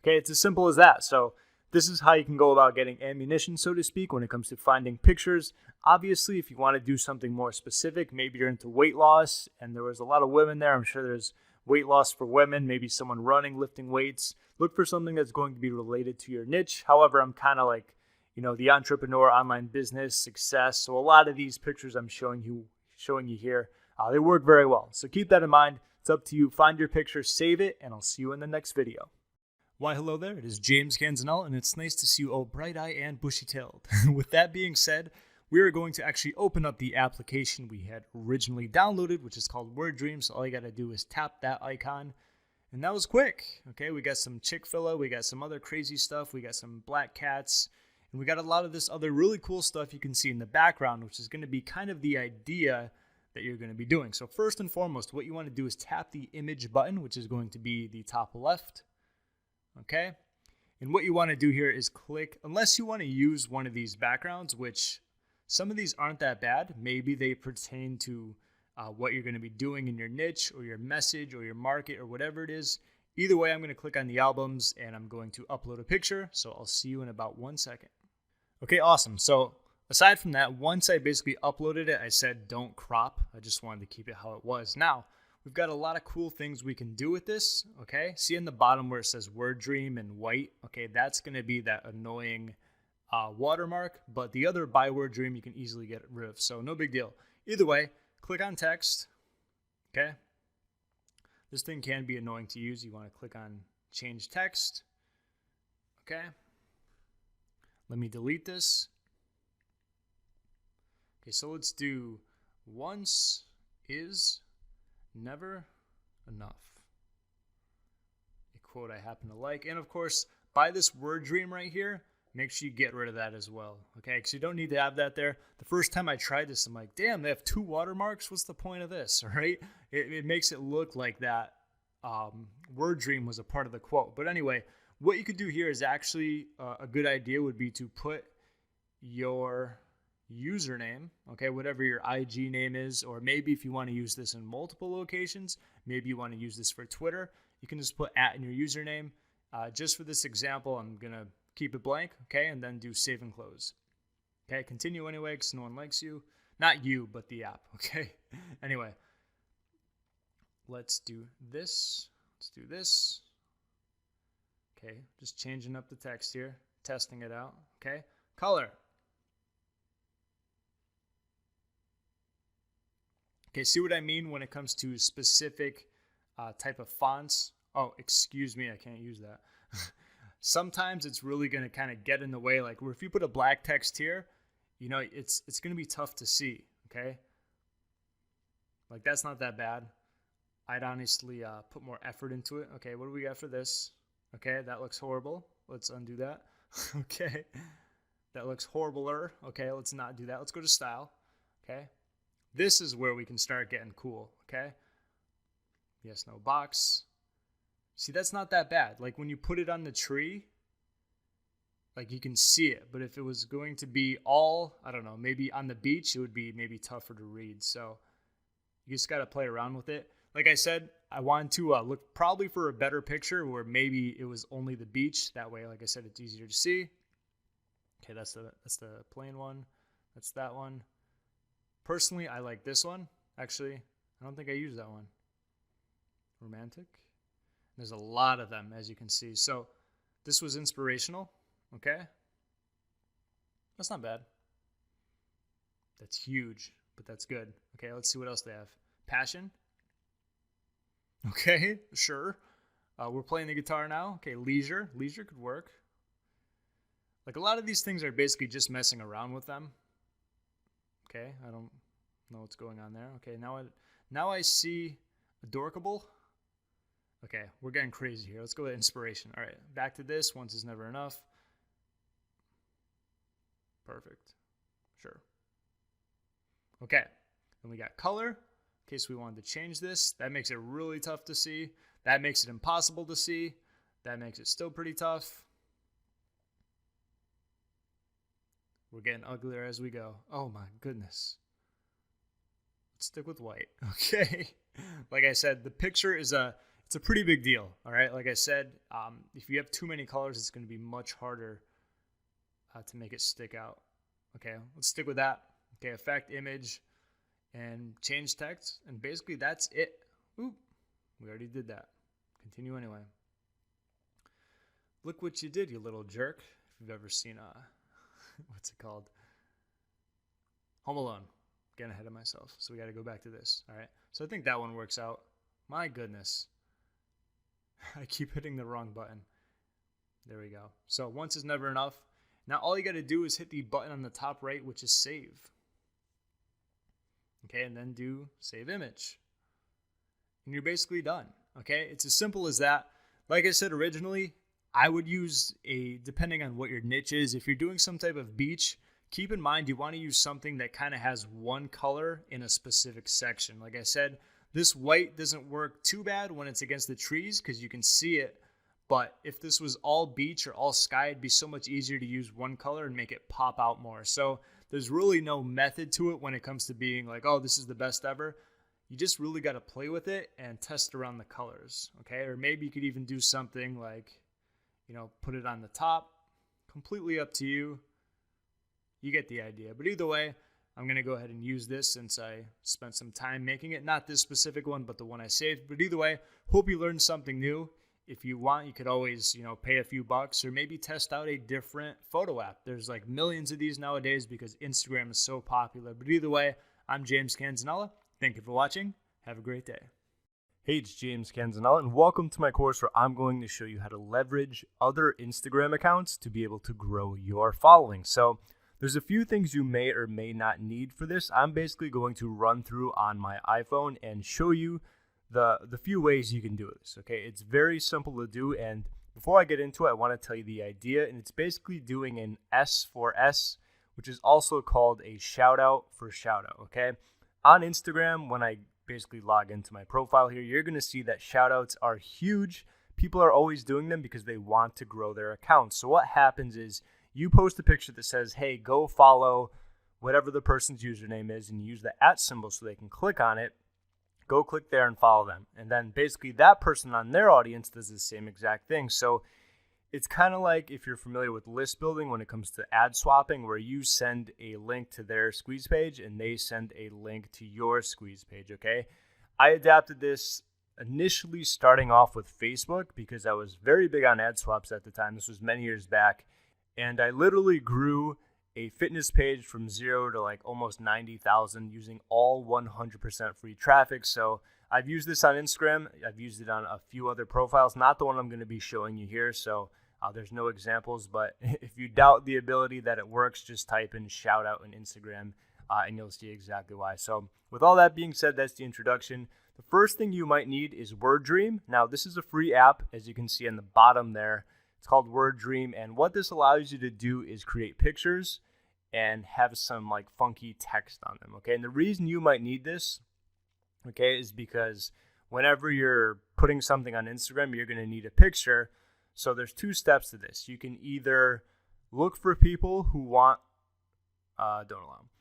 B: Okay, it's as simple as that. So this is how you can go about getting ammunition, so to speak, when it comes to finding pictures. Obviously, if you want to do something more specific, maybe you're into weight loss, and there was a lot of women there. I'm sure there's weight loss for women, maybe someone running, lifting weights. Look for something that's going to be related to your niche. However, I'm kind of like, the entrepreneur, online business, success. So a lot of these pictures I'm showing you here, they work very well. So keep that in mind. It's up to you. Find your picture, save it, and I'll see you in the next video. Why, hello there. It is James Canzanal, and it's nice to see you all bright-eyed and bushy-tailed. With that being said, we are going to actually open up the application we had originally downloaded, which is called Word Dream. So all you got to do is tap that icon. And that was quick. Okay, we got some Chick-fil-A, we got some other crazy stuff, we got some black cats, and we got a lot of this other really cool stuff you can see in the background, which is going to be kind of the idea that you're going to be doing. So first and foremost, what you want to do is tap the image button, which is going to be the top left. Okay, and what you want to do here is click, unless you want to use one of these backgrounds, which some of these aren't that bad. Maybe they pertain to what you're going to be doing in your niche or your message or your market or whatever it is. Either way, I'm going to click on the albums and I'm going to upload a picture. So I'll see you in about 1 second. Okay, awesome. So aside from that, once I basically uploaded it, I said don't crop. I just wanted to keep it how it was. Now, we've got a lot of cool things we can do with this, okay? See in the bottom where it says Word Dream in white, okay, that's going to be that annoying watermark, but the other by Word Dream you can easily get rid of, so no big deal. Either way, click on text, okay? This thing can be annoying to use. You want to click on change text, okay? Let me delete this. Okay, so let's do once is never enough. A quote I happen to like. And of course, by this Word Dream right here, make sure you get rid of that as well. Okay, because you don't need to have that there. The first time I tried this, I'm like, damn, they have 2 watermarks? What's the point of this, right? It makes it look like that Word Dream was a part of the quote. But anyway, what you could do here is actually a good idea would be to put your username, okay, whatever your IG name is, or maybe if you want to use this in multiple locations, maybe you want to use this for Twitter, you can just put @ in your username. Just for this example, I'm going to keep it blank, okay, and then do save and close. Okay, continue anyway because no one likes you. Not you, but the app, okay? Anyway, let's do this. Let's do this. Okay, just changing up the text here, testing it out, okay? Color. Okay, see what I mean when it comes to specific type of fonts? Oh, excuse me, I can't use that. Sometimes it's really going to kind of get in the way. Like if you put a black text here, you know, it's going to be tough to see, okay? Like that's not that bad. I'd honestly put more effort into it. Okay, what do we got for this? Okay, that looks horrible. Let's undo that. Okay, that looks horribler. Okay, let's not do that. Let's go to style. Okay, this is where we can start getting cool. Okay, yes, no box. See, that's not that bad. Like when you put it on the tree, like you can see it. But if it was going to be all, I don't know, maybe on the beach, it would be maybe tougher to read. So you just got to play around with it. Like I said, I wanted to look probably for a better picture where maybe it was only the beach. That way, like I said, it's easier to see. Okay, that's the plain one. That's that one. Personally, I like this one. Actually, I don't think I use that one. Romantic. There's a lot of them, as you can see. So this was inspirational. Okay. That's not bad. That's huge, but that's good. Okay, let's see what else they have. Passion. Okay, sure. We're playing the guitar now. Okay, leisure. Leisure could work. Like a lot of these things are basically just messing around with them. Okay, I don't know what's going on there. Okay, now I see adorkable. Okay, we're getting crazy here. Let's go with inspiration. All right, back to this. Once is never enough. Perfect. Sure. Okay, then we got color. In case we wanted to change this. That makes it really tough to see. That makes it impossible to see. That makes it still pretty tough. We're getting uglier as we go. Oh my goodness. Let's stick with white. Okay. Like I said, the picture is it's a pretty big deal. All right. Like I said, if you have too many colors, it's going to be much harder to make it stick out. Okay. Let's stick with that. Okay. Effect, image, and change text. And basically that's it. Oop. We already did that. Continue anyway. Look what you did, you little jerk. If you've ever seen what's it called? Home Alone. Getting ahead of myself. So we got to go back to this. All right. So I think that one works out. My goodness. I keep hitting the wrong button. There we go. So once is never enough. Now all you got to do is hit the button on the top right, which is save. Okay. And then do save image. And you're basically done. Okay. It's as simple as that. Like I said originally, I would use depending on what your niche is, if you're doing some type of beach, keep in mind you want to use something that kind of has one color in a specific section. Like I said, this white doesn't work too bad when it's against the trees because you can see it. But if this was all beach or all sky, it'd be so much easier to use one color and make it pop out more. So there's really no method to it when it comes to being like, oh, this is the best ever. You just really got to play with it and test around the colors. Okay. Or maybe you could even do something like, put it on the top. Completely up to you. You get the idea. But either way, I'm going to go ahead and use this since I spent some time making it. Not this specific one, but the one I saved. But either way, hope you learned something new. If you want, you could always, pay a few bucks or maybe test out a different photo app. There's like millions of these nowadays because Instagram is so popular. But either way, I'm James Canzanella. Thank you for watching. Have a great day.
A: Hey, it's James Canzanella, and welcome to my course where I'm going to show you how to leverage other Instagram accounts to be able to grow your following. So there's a few things you may or may not need for this. I'm basically going to run through on my iPhone and show you the few ways you can do this. Okay, it's very simple to do, and before I get into it, I want to tell you the idea, and it's basically doing an S4S, which is also called a shout out for shout out. Okay, on Instagram, when I basically log into my profile here, you're going to see that shout outs are huge. People are always doing them because they want to grow their accounts. So what happens is you post a picture that says, hey, go follow whatever the person's username is, and you use the @ symbol so they can click on it. Go click there and follow them. And then basically that person on their audience does the same exact thing. So it's kind of like if you're familiar with list building when it comes to ad swapping, where you send a link to their squeeze page and they send a link to your squeeze page, okay? I adapted this initially starting off with Facebook because I was very big on ad swaps at the time. This was many years back. And I literally grew a fitness page from 0 to like almost 90,000 using all 100% free traffic. So I've used this on Instagram. I've used it on a few other profiles, not the one I'm going to be showing you here. So there's no examples, but if you doubt the ability that it works, just type in shout out on Instagram and you'll see exactly why. So with all that being said, that's the introduction. The first thing you might need is WordDream. Now this is a free app, as you can see on the bottom there. It's called WordDream, and what this allows you to do is create pictures and have some like funky text on them, okay? And the reason you might need this, okay, is because whenever you're putting something on Instagram, you're going to need a picture. So there's two steps to this. You can either look for people who want,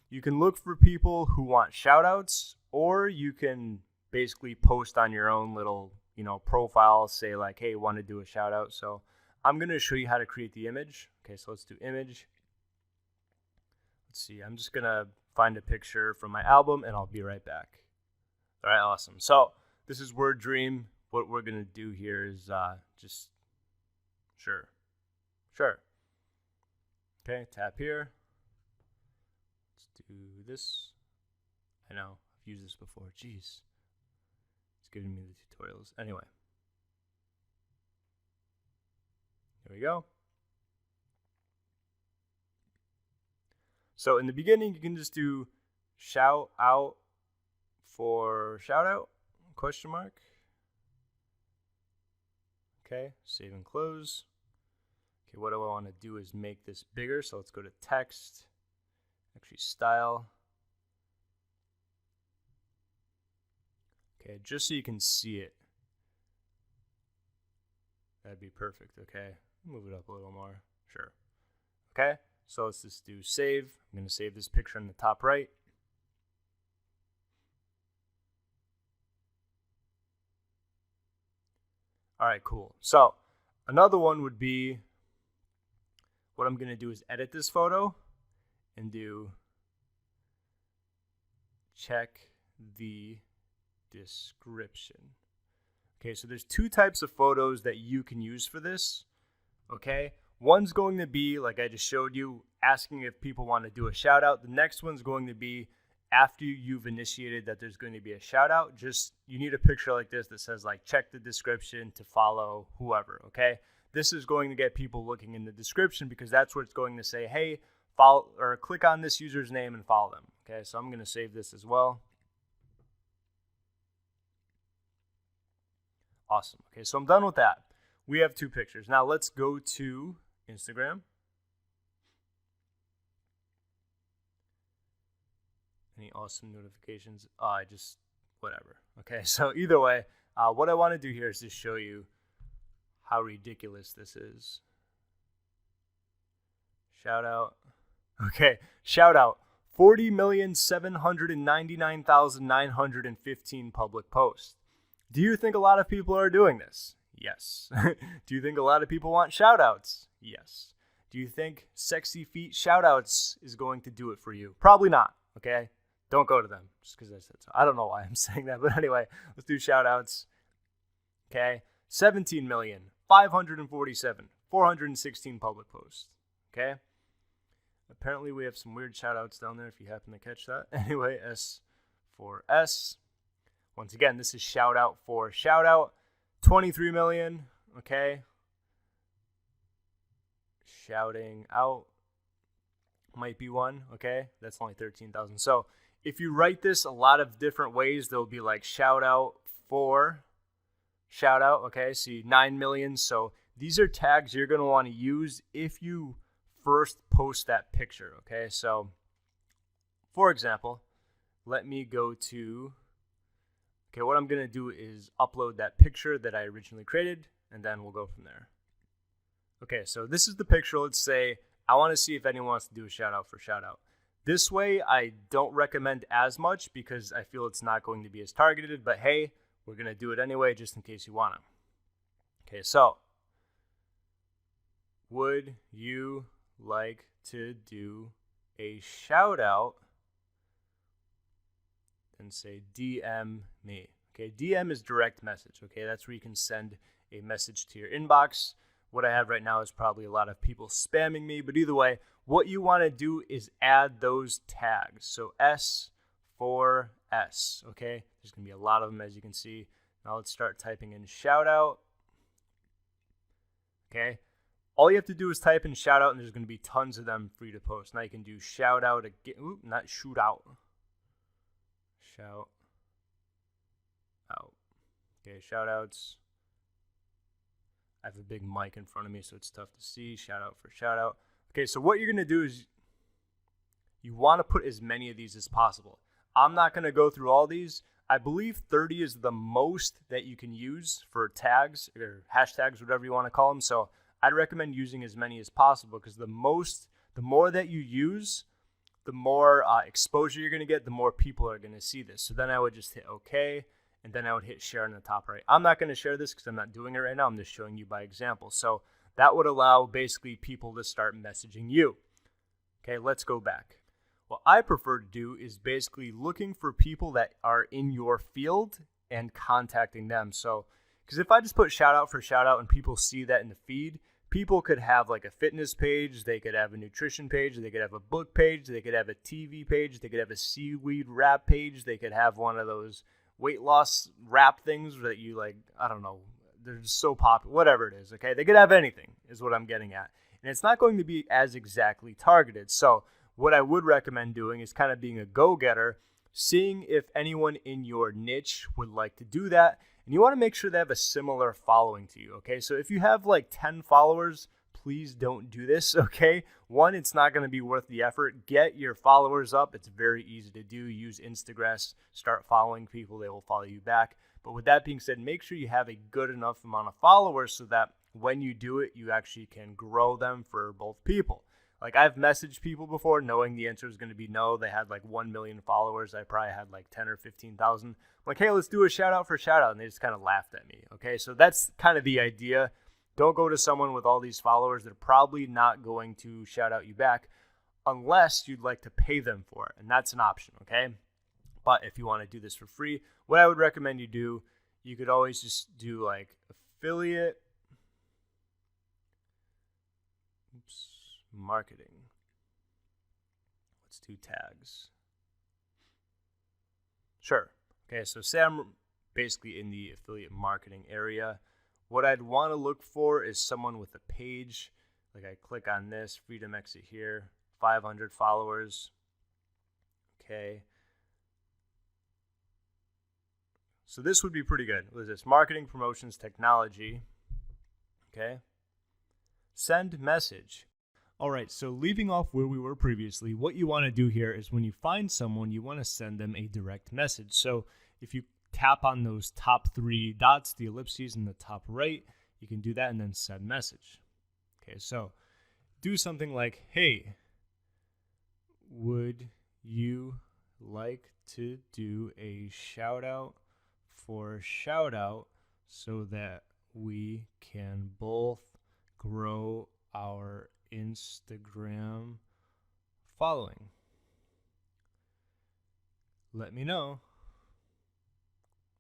A: You can look for people who want shout outs, or you can basically post on your own little, profile, say like, hey, want to do a shout out. So I'm going to show you how to create the image. Okay, so let's do image. Let's see, I'm just going to find a picture from my album and I'll be right back. All right, awesome. So this is WordDream. What we're going to do here is Sure. Okay, tap here. Let's do this. I know, I've used this before. Jeez. It's giving me the tutorials. Anyway. Here we go. So in the beginning, you can just do shout out for shout out, ? Okay, save and close. Okay, what do I want to do is make this bigger. So let's go to text, actually style. Okay, just so you can see it. That'd be perfect, okay? Move it up a little more, sure. Okay, so let's just do save. I'm gonna save this picture in the top right. All right, cool. So another one would be, what I'm going to do is edit this photo and do check the description. Okay, so there's two types of photos that you can use for this. Okay, one's going to be, like I just showed you, asking if people want to do a shout out. The next one's going to be after you've initiated that there's going to be a shout out. Just, you need a picture like this that says like check the description to follow whoever. Okay, this is going to get people looking in the description because that's where it's going to say, hey, follow or click on this user's name and follow them. Okay, so I'm going to save this as well. Awesome. Okay, so I'm done with that. We have two pictures. Now let's go to Instagram. Any awesome notifications? Whatever. Okay, so either way, what I want to do here is just show you how ridiculous this is. Shout out. Okay, shout out. 40,799,915 public posts. Do you think a lot of people are doing this? Yes. Do you think a lot of people want shout outs? Yes. Do you think sexy feet shout outs is going to do it for you? Probably not.
B: okay? Don't go to them just because I said so. I don't know why I'm saying that, but anyway, let's do shout outs. Okay, 17,547,416 public posts. Okay, apparently we have some weird shout outs down there if you happen to catch that. Anyway, S4S. Once again, this is shout out for shout out. 23 million. Okay, shouting out might be one. Okay, that's only 13,000. So if you write this a lot of different ways, there'll be like shout out for shout out. Okay, see 9 million. So these are tags you're going to want to use if you first post that picture. Okay, so for example, let me go to, okay, what I'm going to do is upload that picture that I originally created, and then we'll go from there. Okay, so this is the picture. Let's say I want to see if anyone wants to do a shout out for shout out. This way, I don't recommend as much because I feel it's not going to be as targeted, but hey, we're going to do it anyway just in case you want to. Okay, so would you like to do a shout out and say DM me? Okay, DM is direct message. Okay, that's where you can send a message to your inbox. What I have right now is probably a lot of people spamming me, but either way, what you want to do is add those tags. So S4S, okay? There's going to be a lot of them, as you can see. Now let's start typing in shout out. Okay, all you have to do is type in shout out, and there's going to be tons of them for you to post. Now you can do shout out again. Oop, not shoot out. Shout out. Okay, shout outs. I have a big mic in front of me, so it's tough to see. Shout out for shout out. Okay, so what you're going to do is you want to put as many of these as possible. I'm not going to go through all these. I believe 30 is the most that you can use for tags or hashtags, whatever you want to call them. So I'd recommend using as many as possible because the more that you use, the more exposure you're going to get, the more people are going to see this. So then I would just hit OK, and then I would hit share in the top right. I'm not going to share this because I'm not doing it right now. I'm just showing you by example. So that would allow basically people to start messaging you. Okay, let's go back. What I prefer to do is basically looking for people that are in your field and contacting them. So, because if I just put shout out for shout out and people see that in the feed, people could have like a fitness page, they could have a nutrition page, they could have a book page, they could have a TV page, they could have a seaweed wrap page, they could have one of those weight loss wrap things that you like, I don't know, they're just so popular, whatever it is, okay? They could have anything is what I'm getting at. And it's not going to be as exactly targeted. So what I would recommend doing is kind of being a go-getter, seeing if anyone in your niche would like to do that. And you want to make sure they have a similar following to you, okay? So if you have like 10 followers, please don't do this, okay? One, it's not going to be worth the effort. Get your followers up. It's very easy to do. Use Instagram, start following people. They will follow you back. But with that being said, make sure you have a good enough amount of followers so that when you do it, you actually can grow them for both people. Like I've messaged people before knowing the answer was going to be no. They had like 1 million followers. I probably had like 10 or 15,000. I'm like, hey, let's do a shout out for shout out. And they just kind of laughed at me. Okay, so that's kind of the idea. Don't go to someone with all these followers. They're probably not going to shout out you back unless you'd like to pay them for it. And that's an option, okay? But if you want to do this for free, what I would recommend you do, you could always just do like affiliate marketing. Let's do tags. Sure. Okay, so say I'm basically in the affiliate marketing area. What I'd want to look for is someone with a page. Like I click on this, Freedom Exit here, 500 followers. Okay. So this would be pretty good. What is this? Marketing, promotions, technology. Okay. Send message. All right, so leaving off where we were previously, what you want to do here is when you find someone, you want to send them a direct message. So if you tap on those top 3 dots, the ellipses in the top right, you can do that and then send message. Okay, so do something like, hey, would you like to do a shout out for shout out so that we can both grow our Instagram following? let me know.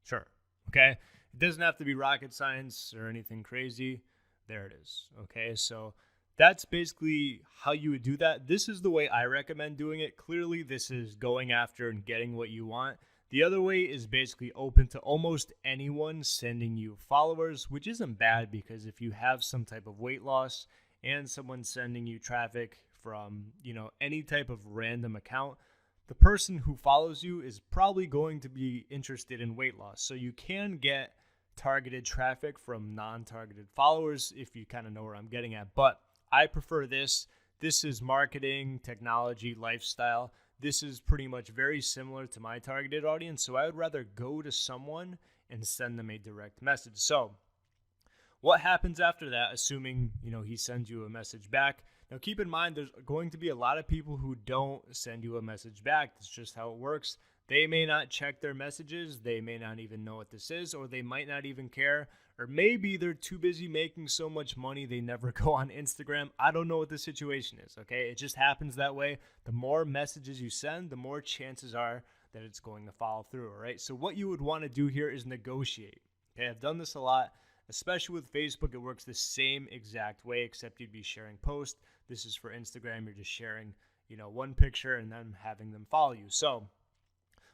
B: Sure. Okay. It doesn't have to be rocket science or anything crazy. There it is. Okay. So that's basically how you would do that. This is the way I recommend doing it. Clearly, this is going after and getting what you want. The other way is basically open to almost anyone sending you followers, which isn't bad because if you have some type of weight loss and someone sending you traffic from, any type of random account, the person who follows you is probably going to be interested in weight loss. So you can get targeted traffic from non-targeted followers if you kind of know where I'm getting at. But I prefer this. This is marketing, technology, lifestyle. This is pretty much very similar to my targeted audience. So I would rather go to someone and send them a direct message. So what happens after that, assuming, he sends you a message back? Now, keep in mind, there's going to be a lot of people who don't send you a message back. That's just how it works. They may not check their messages. They may not even know what this is, or they might not even care. Or maybe they're too busy making so much money they never go on Instagram. I don't know what the situation is, okay? It just happens that way. The more messages you send, the more chances are that it's going to follow through, all right? So what you would want to do here is negotiate, okay? I've done this a lot, especially with Facebook. It works the same exact way, except you'd be sharing posts. This is for Instagram. You're just sharing, one picture and then having them follow you. So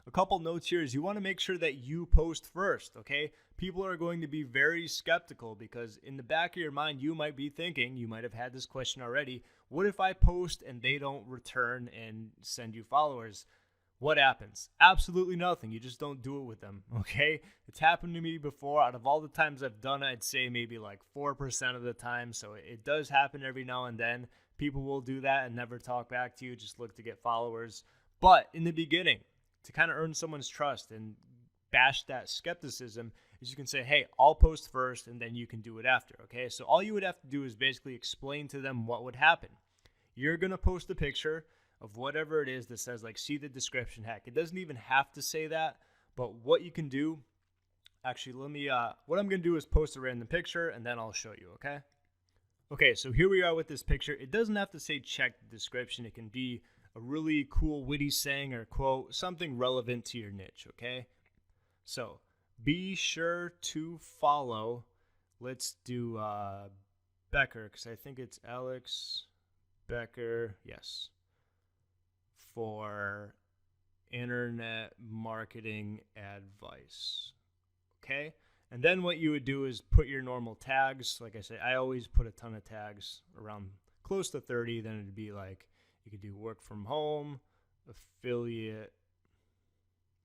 B: a couple notes here is you want to make sure that you post first, okay? People are going to be very skeptical because in the back of your mind, you might be thinking, you might have had this question already, what if I post and they don't return and send you followers? What happens? Absolutely nothing. You just don't do it with them, okay? It's happened to me before. Out of all the times I've done it, I'd say maybe like 4% of the time. So it does happen every now and then. People will do that and never talk back to you, just look to get followers. But in the beginning, to kind of earn someone's trust and bash that skepticism, is you can say, hey, I'll post first and then you can do it after, okay? So all you would have to do is basically explain to them what would happen. You're going to post a picture of whatever it is that says, like, see the description. Heck, it doesn't even have to say that, but what you can do, actually, what I'm going to do is post a random picture and then I'll show you, okay? Okay, so here we are with this picture. It doesn't have to say check the description. It can be a really cool witty saying or quote, something relevant to your niche, okay? So be sure to follow. Let's do Becker, because I think it's Alex Becker, yes, for internet marketing advice, okay? And then what you would do is put your normal tags. Like I say, I always put a ton of tags, around close to 30. Then it'd be like, you could do work from home, affiliate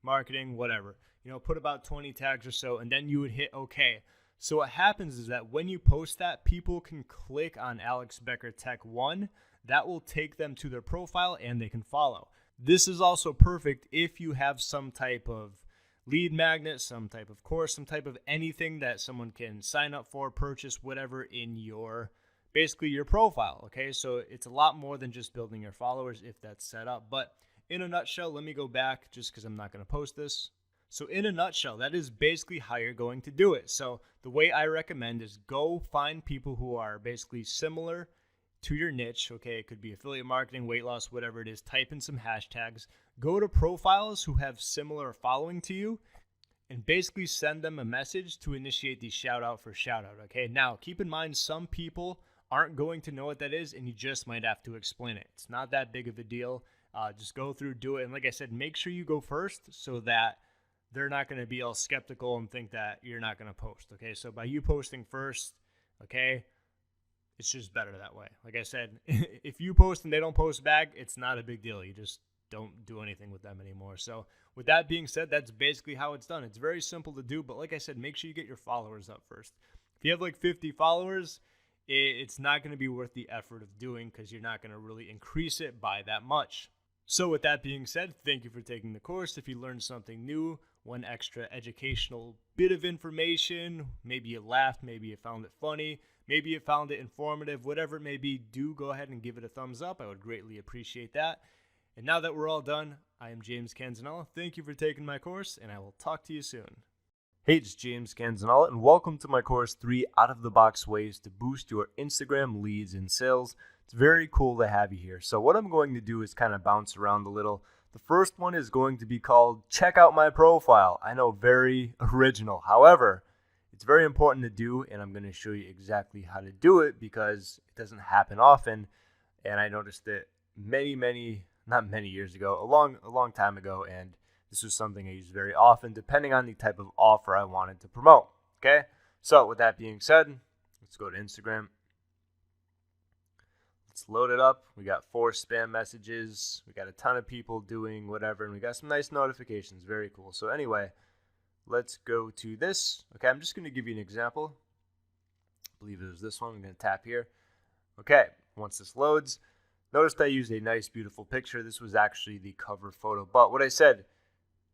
B: marketing, whatever. Put about 20 tags or so, and then you would hit OK. So what happens is that when you post that, people can click on Alex Becker Tech 1. That will take them to their profile and they can follow. This is also perfect if you have some type of lead magnet, some type of course, some type of anything that someone can sign up for, purchase, whatever in your profile, okay? So it's a lot more than just building your followers if that's set up. But in a nutshell, let me go back just because I'm not going to post this. So in a nutshell, that is basically how you're going to do it. So the way I recommend is go find people who are basically similar to your niche, okay? It could be affiliate marketing, weight loss, whatever it is. Type in some hashtags. Go to profiles who have similar following to you and basically send them a message to initiate the shout out for shout out, okay? Now, keep in mind, some people aren't going to know what that is and you just might have to explain it. It's not that big of a deal. Just go through, do it. And like I said, make sure you go first so that they're not going to be all skeptical and think that you're not going to post, okay? So by you posting first, okay, it's just better that way. Like I said, if you post and they don't post back, it's not a big deal. You just don't do anything with them anymore. So with that being said, that's basically how it's done. It's very simple to do, but like I said, make sure you get your followers up first. If you have like 50 followers, it's not going to be worth the effort of doing because you're not going to really increase it by that much. So with that being said, thank you for taking the course. If you learned something new, one extra educational bit of information, maybe you laughed, maybe you found it funny, maybe you found it informative, whatever it may be, do go ahead and give it a thumbs up. I would greatly appreciate that. And now that we're all done, I am James Canzanella. Thank you for taking my course, and I will talk to you soon. Hey, it's James Canzanella, and welcome to my course, 3 out-of-the-box ways to boost your Instagram leads and sales. It's very cool to have you here. So what I'm going to do is kind of bounce around a little,
A: the first one is going to be called Check Out My Profile. I know, very original. However, it's very important to do, and I'm going to show you exactly how to do it because it doesn't happen often. And I noticed it not many years ago, a long time ago, and this was something I used very often depending on the type of offer I wanted to promote. Okay, so with that being said, let's go to Instagram. Let's load it up. We got 4 spam messages. We got a ton of people doing whatever, and we got some nice notifications. Very cool. So anyway, let's go to this. Okay, I'm just going to give you an example. I believe it was this one. I'm going to tap here. Okay, once this loads, notice I used a nice, beautiful picture. This was actually the cover photo. But what I said,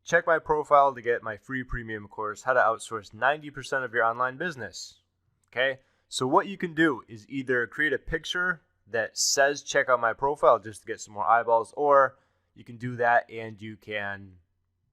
A: check my profile to get my free premium course, How to Outsource 90% of Your Online Business. Okay, so what you can do is either create a picture that says check out my profile just to get some more eyeballs, or you can do that and you can,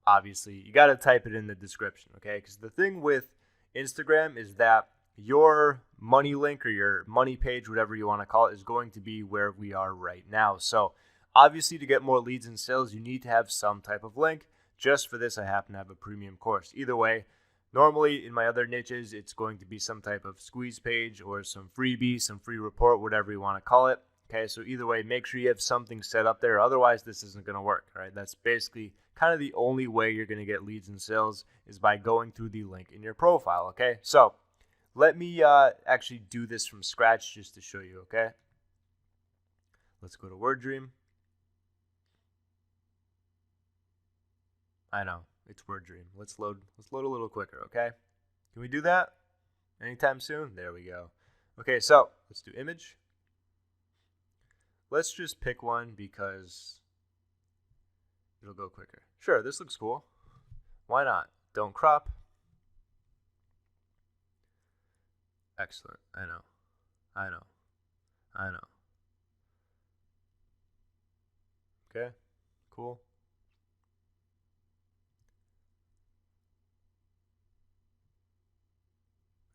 A: obviously, you got to type it in the description, okay? Because the thing with Instagram is that your money link or your money page, whatever you want to call it, is going to be where we are right now. So obviously, to get more leads and sales, you need to have some type of link. Just for this, I happen to have a premium course. Either way, normally in my other niches, it's going to be some type of squeeze page or some freebie, some free report, whatever you want to call it. Okay, so either way, make sure you have something set up there. Otherwise, this isn't going to work, right? That's basically kind of the only way you're going to get leads and sales is by going through the link in your profile, okay? So let me actually do this from scratch just to show you, okay? Let's go to WordDream. I know, it's WordDream. Let's load a little quicker, okay? Can we do that anytime soon? There we go. Okay, so let's do image. Let's just pick one because it'll go quicker. Sure, this looks cool. Why not? Don't crop. Excellent. I know. Okay, cool.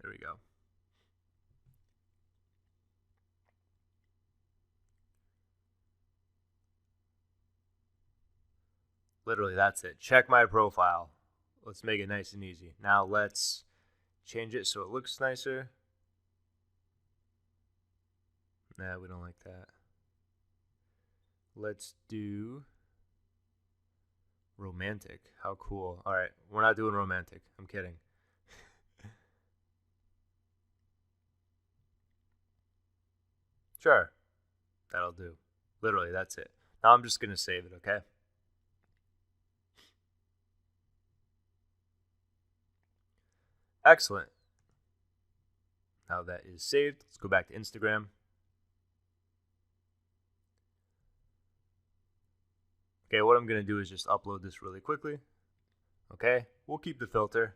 A: There we go. Literally, that's it. Check my profile. Let's make it nice and easy. Now let's change it so it looks nicer. Nah, we don't like that. Let's do romantic. How cool. All right, we're not doing romantic. I'm kidding. Sure, that'll do. Literally, that's it. Now I'm just going to save it, okay? Excellent. Now that is saved, let's go back to Instagram. Okay, what I'm going to do is just upload this really quickly. Okay, we'll keep the filter.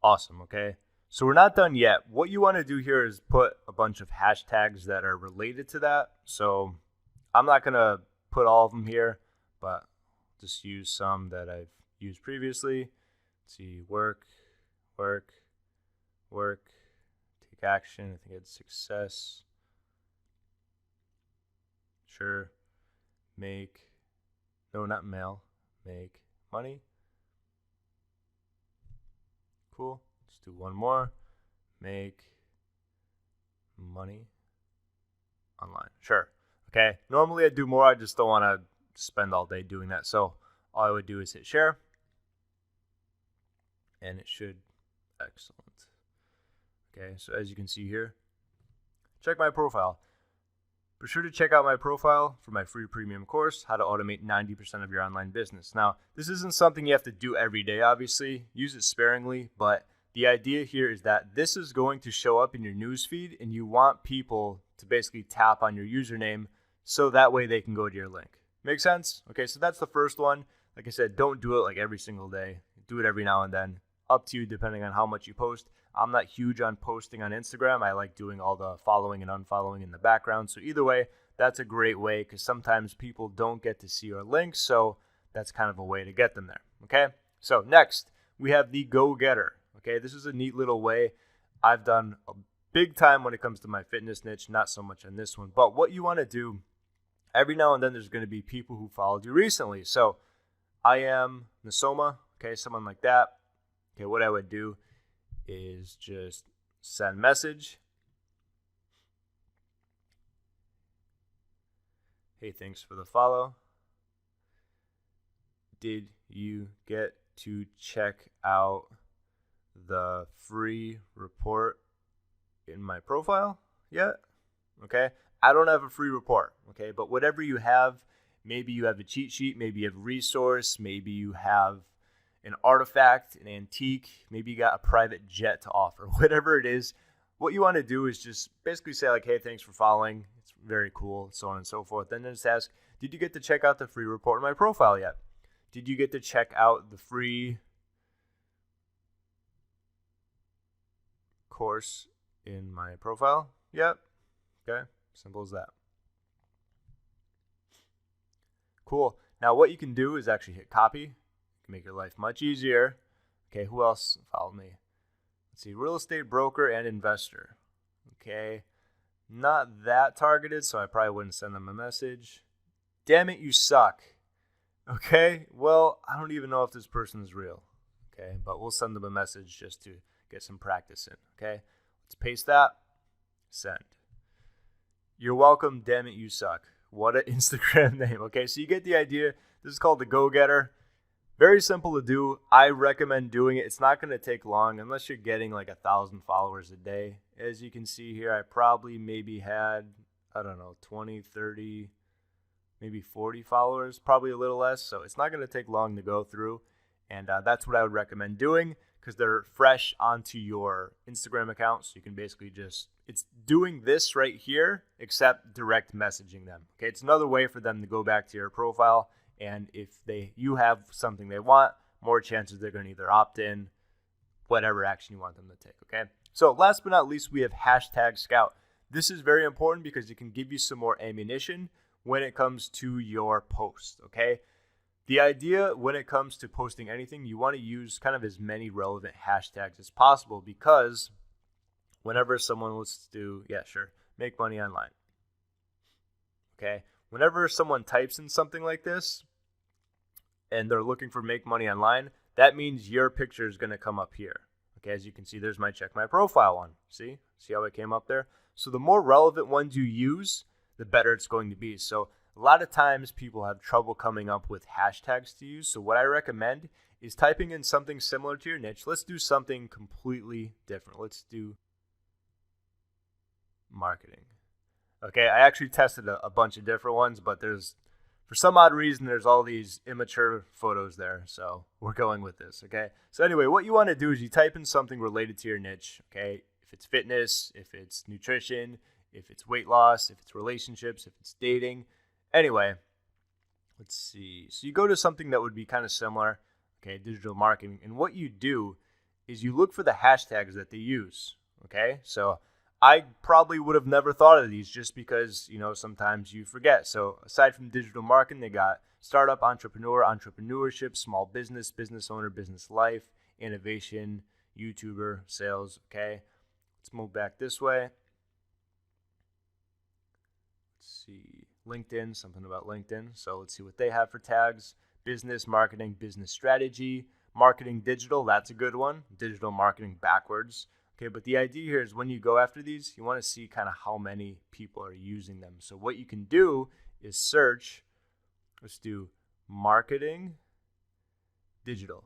A: Awesome, okay? So we're not done yet. What you want to do here is put a bunch of hashtags that are related to that. So I'm not going to put all of them here, but just use some that I've used previously. Let's see, work, take action. I think it's success. Sure. Make money. Cool. Let's do one more. Make money online. Sure. Okay. Normally I do more. I just don't want to spend all day doing that. So all I would do is hit share. And it should. Excellent. Okay. So as you can see here, check my profile. Be sure to check out my profile for my free premium course, How to Automate 90% of Your Online Business. Now, this isn't something you have to do every day, obviously. Use it sparingly, but the idea here is that this is going to show up in your newsfeed, and you want people to basically tap on your username so that way they can go to your link.
B: Make sense? Okay, so that's the first one. Like I said, don't do it like every single day. Do it every now and then. Up to you depending on how much you post. I'm not huge on posting on Instagram. I like doing all the following and unfollowing in the background. So either way, that's a great way because sometimes people don't get to see your links. So that's kind of a way to get them there. Okay, so next we have the Go-Getter. Okay, this is a neat little way. I've done a big time when it comes to my fitness niche, not so much on this one. But what you want to do, every now and then there's going to be people who followed you recently. So I am Nasoma, okay, someone like that. Okay, what I would do is just send message. Hey, thanks for the follow. Did you get to check out the free report in my profile yet? Okay, I don't have a free report, okay, but whatever you have, maybe you have a cheat sheet, maybe you have a resource, maybe you have an artifact, an antique, maybe you got a private jet to offer, whatever it is. What you want to do is just basically say like, hey, thanks for following. It's very cool, so on and so forth. Then just ask, did you get to check out the free report in my profile yet? Did you get to check out the free course in my profile yet? Okay, simple as that. Cool. Now what you can do is actually hit copy. You can make your life much easier. Okay, who else followed me? Let's see, real estate broker and investor. Okay, not that targeted, so I probably wouldn't send them a message. Damn it, you suck. Okay, well, I don't even know if this person is real. Okay, but we'll send them a message just to get some practice in. Okay, let's paste that. Send. You're welcome. Damn it, you suck. What an Instagram name. Okay, so you get the idea. This is called the Go-Getter. Very simple to do. I recommend doing it. It's not going to take long unless you're getting like 1,000 followers a day. As you can see here, I probably maybe had, 20, 30, maybe 40 followers, probably a little less. So it's not going to take long to go through. And that's what I would recommend doing because they're fresh onto your Instagram account. So you can basically it's doing this right here, except direct messaging them. Okay, it's another way for them to go back to your profile. And if you have something they want, more chances they're going to either opt in, whatever action you want them to take, okay? So last but not least, we have hashtag Scout. This is very important because it can give you some more ammunition when it comes to your post, okay? The idea when it comes to posting anything, you want to use kind of as many relevant hashtags as possible because whenever someone wants to, make money online, okay? Whenever someone types in something like this and they're looking for make money online, that means your picture is going to come up here. Okay, as you can see, there's my check my profile one. See how it came up there? So the more relevant ones you use, the better it's going to be. So a lot of times people have trouble coming up with hashtags to use. So what I recommend is typing in something similar to your niche. Let's do something completely different. Let's do marketing. Okay, I actually tested a bunch of different ones, but for some odd reason, there's all these immature photos there, so we're going with this, okay? So anyway, what you want to do is you type in something related to your niche, okay? If it's fitness, if it's nutrition, if it's weight loss, if it's relationships, if it's dating. Anyway, let's see. So you go to something that would be kind of similar, okay, digital marketing, and what you do is you look for the hashtags that they use, okay? So I probably would have never thought of these just because, sometimes you forget. So aside from digital marketing, they got startup, entrepreneur, entrepreneurship, small business, business owner, business life, innovation, YouTuber, sales. Okay, let's move back this way. Let's see, LinkedIn, something about LinkedIn. So let's see what they have for tags. Business, marketing, business strategy, marketing, digital. That's a good one. Digital marketing backwards. Okay, but the idea here is when you go after these, you want to see kind of how many people are using them. So what you can do is search, let's do marketing, digital.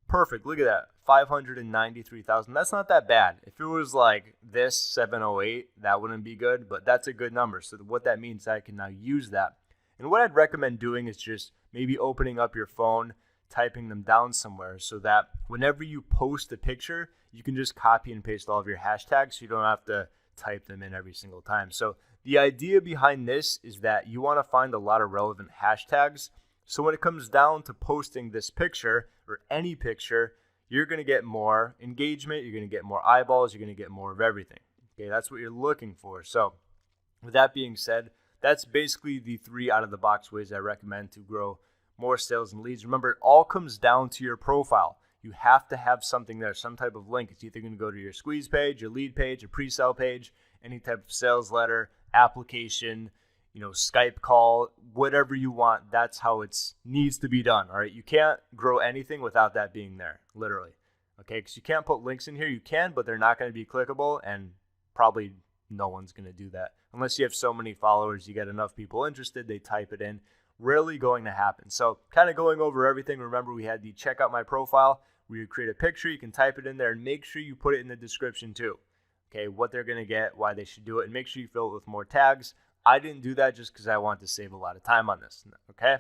B: Perfect, look at that, 593,000. That's not that bad. If it was like this, 708, that wouldn't be good, but that's a good number. So what that means is I can now use that. And what I'd recommend doing is just maybe opening up your phone, typing them down somewhere so that whenever you post a picture, you can just copy and paste all of your hashtags so you don't have to type them in every single time. So the idea behind this is that you want to find a lot of relevant hashtags. So when it comes down to posting this picture or any picture, you're going to get more engagement, you're going to get more eyeballs, you're going to get more of everything. Okay, that's what you're looking for. So with that being said, that's basically the 3 out of the box ways I recommend to grow more sales and leads. Remember, it all comes down to your profile. You have to have something there, some type of link. It's either going to go to your squeeze page, your lead page, your pre-sale page, any type of sales letter, application, Skype call, whatever you want. That's how it needs to be done. All right. You can't grow anything without that being there, literally. Okay. Because you can't put links in here. You can, but they're not going to be clickable, and probably no one's going to do that unless you have so many followers. You get enough people interested, they type it in. Rarely going to happen. So kind of going over everything. Remember, we had the check out my profile where you create a picture, you can type it in there, and make sure you put it in the description too. Okay, what they're going to get, why they should do it, and make sure you fill it with more tags. I didn't do that just because I want to save a lot of time on this. Okay,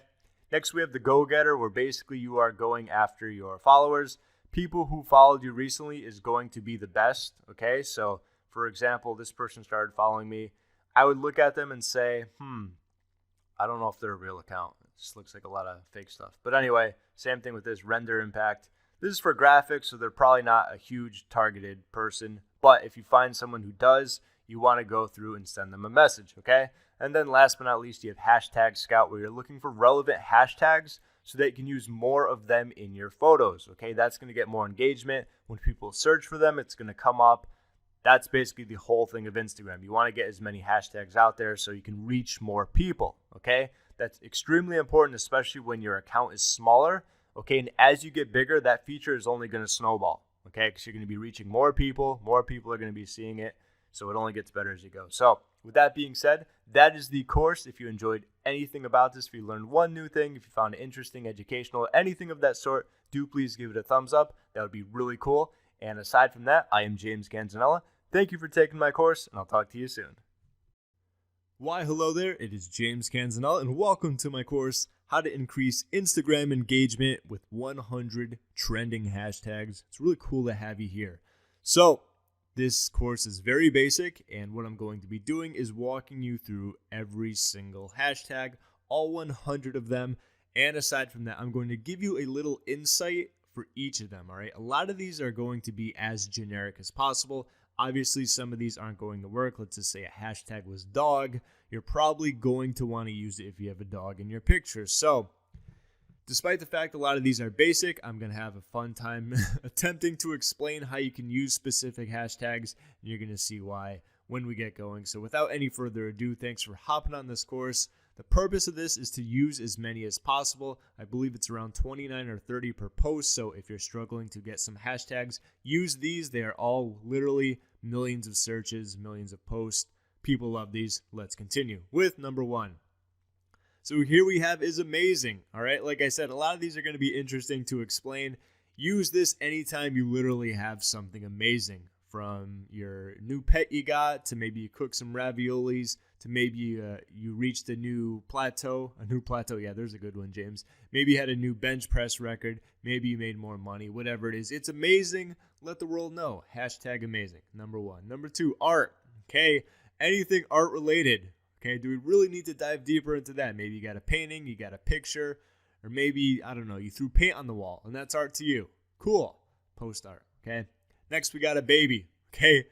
B: next we have the go-getter, where basically you are going after your followers. People who followed you recently is going to be the best. Okay, so for example, this person started following me. I would look at them and say, I don't know if they're a real account. It just looks like a lot of fake stuff. But anyway, same thing with this render impact. This is for graphics, so they're probably not a huge targeted person. But if you find someone who does, you want to go through and send them a message, okay? And then last but not least, you have hashtag scout, where you're looking for relevant hashtags so that you can use more of them in your photos, okay? That's going to get more engagement. When people search for them, it's going to come up. That's basically the whole thing of Instagram. You want to get as many hashtags out there so you can reach more people, okay? That's extremely important, especially when your account is smaller, okay? And as you get bigger, that feature is only going to snowball, okay? Because you're going to be reaching more people are going to be seeing it, so it only gets better as you go. So with that being said, that is the course. If you enjoyed anything about this, if you learned one new thing, if you found it interesting, educational, anything of that sort, do please give it a thumbs up. That would be really cool. And aside from that, I am James Canzanella. Thank you for taking my course, and I'll talk to you soon. Why, hello there. It is James Canzanella, and welcome to my course, How to Increase Instagram Engagement with 100 Trending Hashtags. It's really cool to have you here. So, this course is very basic, and what I'm going to be doing is walking you through every single hashtag, all 100 of them. And aside from that, I'm going to give you a little insight for each of them, all right? A lot of these are going to be as generic as possible. Obviously, some of these aren't going to work. Let's just say a hashtag was dog. You're probably going to want to use it if you have a dog in your picture. So, despite the fact a lot of these are basic, I'm going to have a fun time attempting to explain how you can use specific hashtags, and you're going to see why when we get going. So without any further ado, thanks for hopping on this course. The purpose of this is to use as many as possible. I believe it's around 29 or 30 per post, so if you're struggling to get some hashtags, use these. They are all literally millions of searches, millions of posts. People love these. Let's continue with number 1. So here we have is amazing. All right. Like I said, a lot of these are going to be interesting to explain. Use this anytime you literally have something amazing, from your new pet you got to maybe you cook some raviolis to maybe you reached a new plateau. Yeah, there's a good one, James. Maybe you had a new bench press record. Maybe you made more money, whatever it is. It's amazing. Let the world know. Hashtag amazing. Number 1. Number 2, art. Okay. Anything art related. Okay, do we really need to dive deeper into that? Maybe you got a painting, you got a picture, or maybe, I don't know, you threw paint on the wall, and that's art to you. Cool. Post art, okay? Next, we got a baby, okay?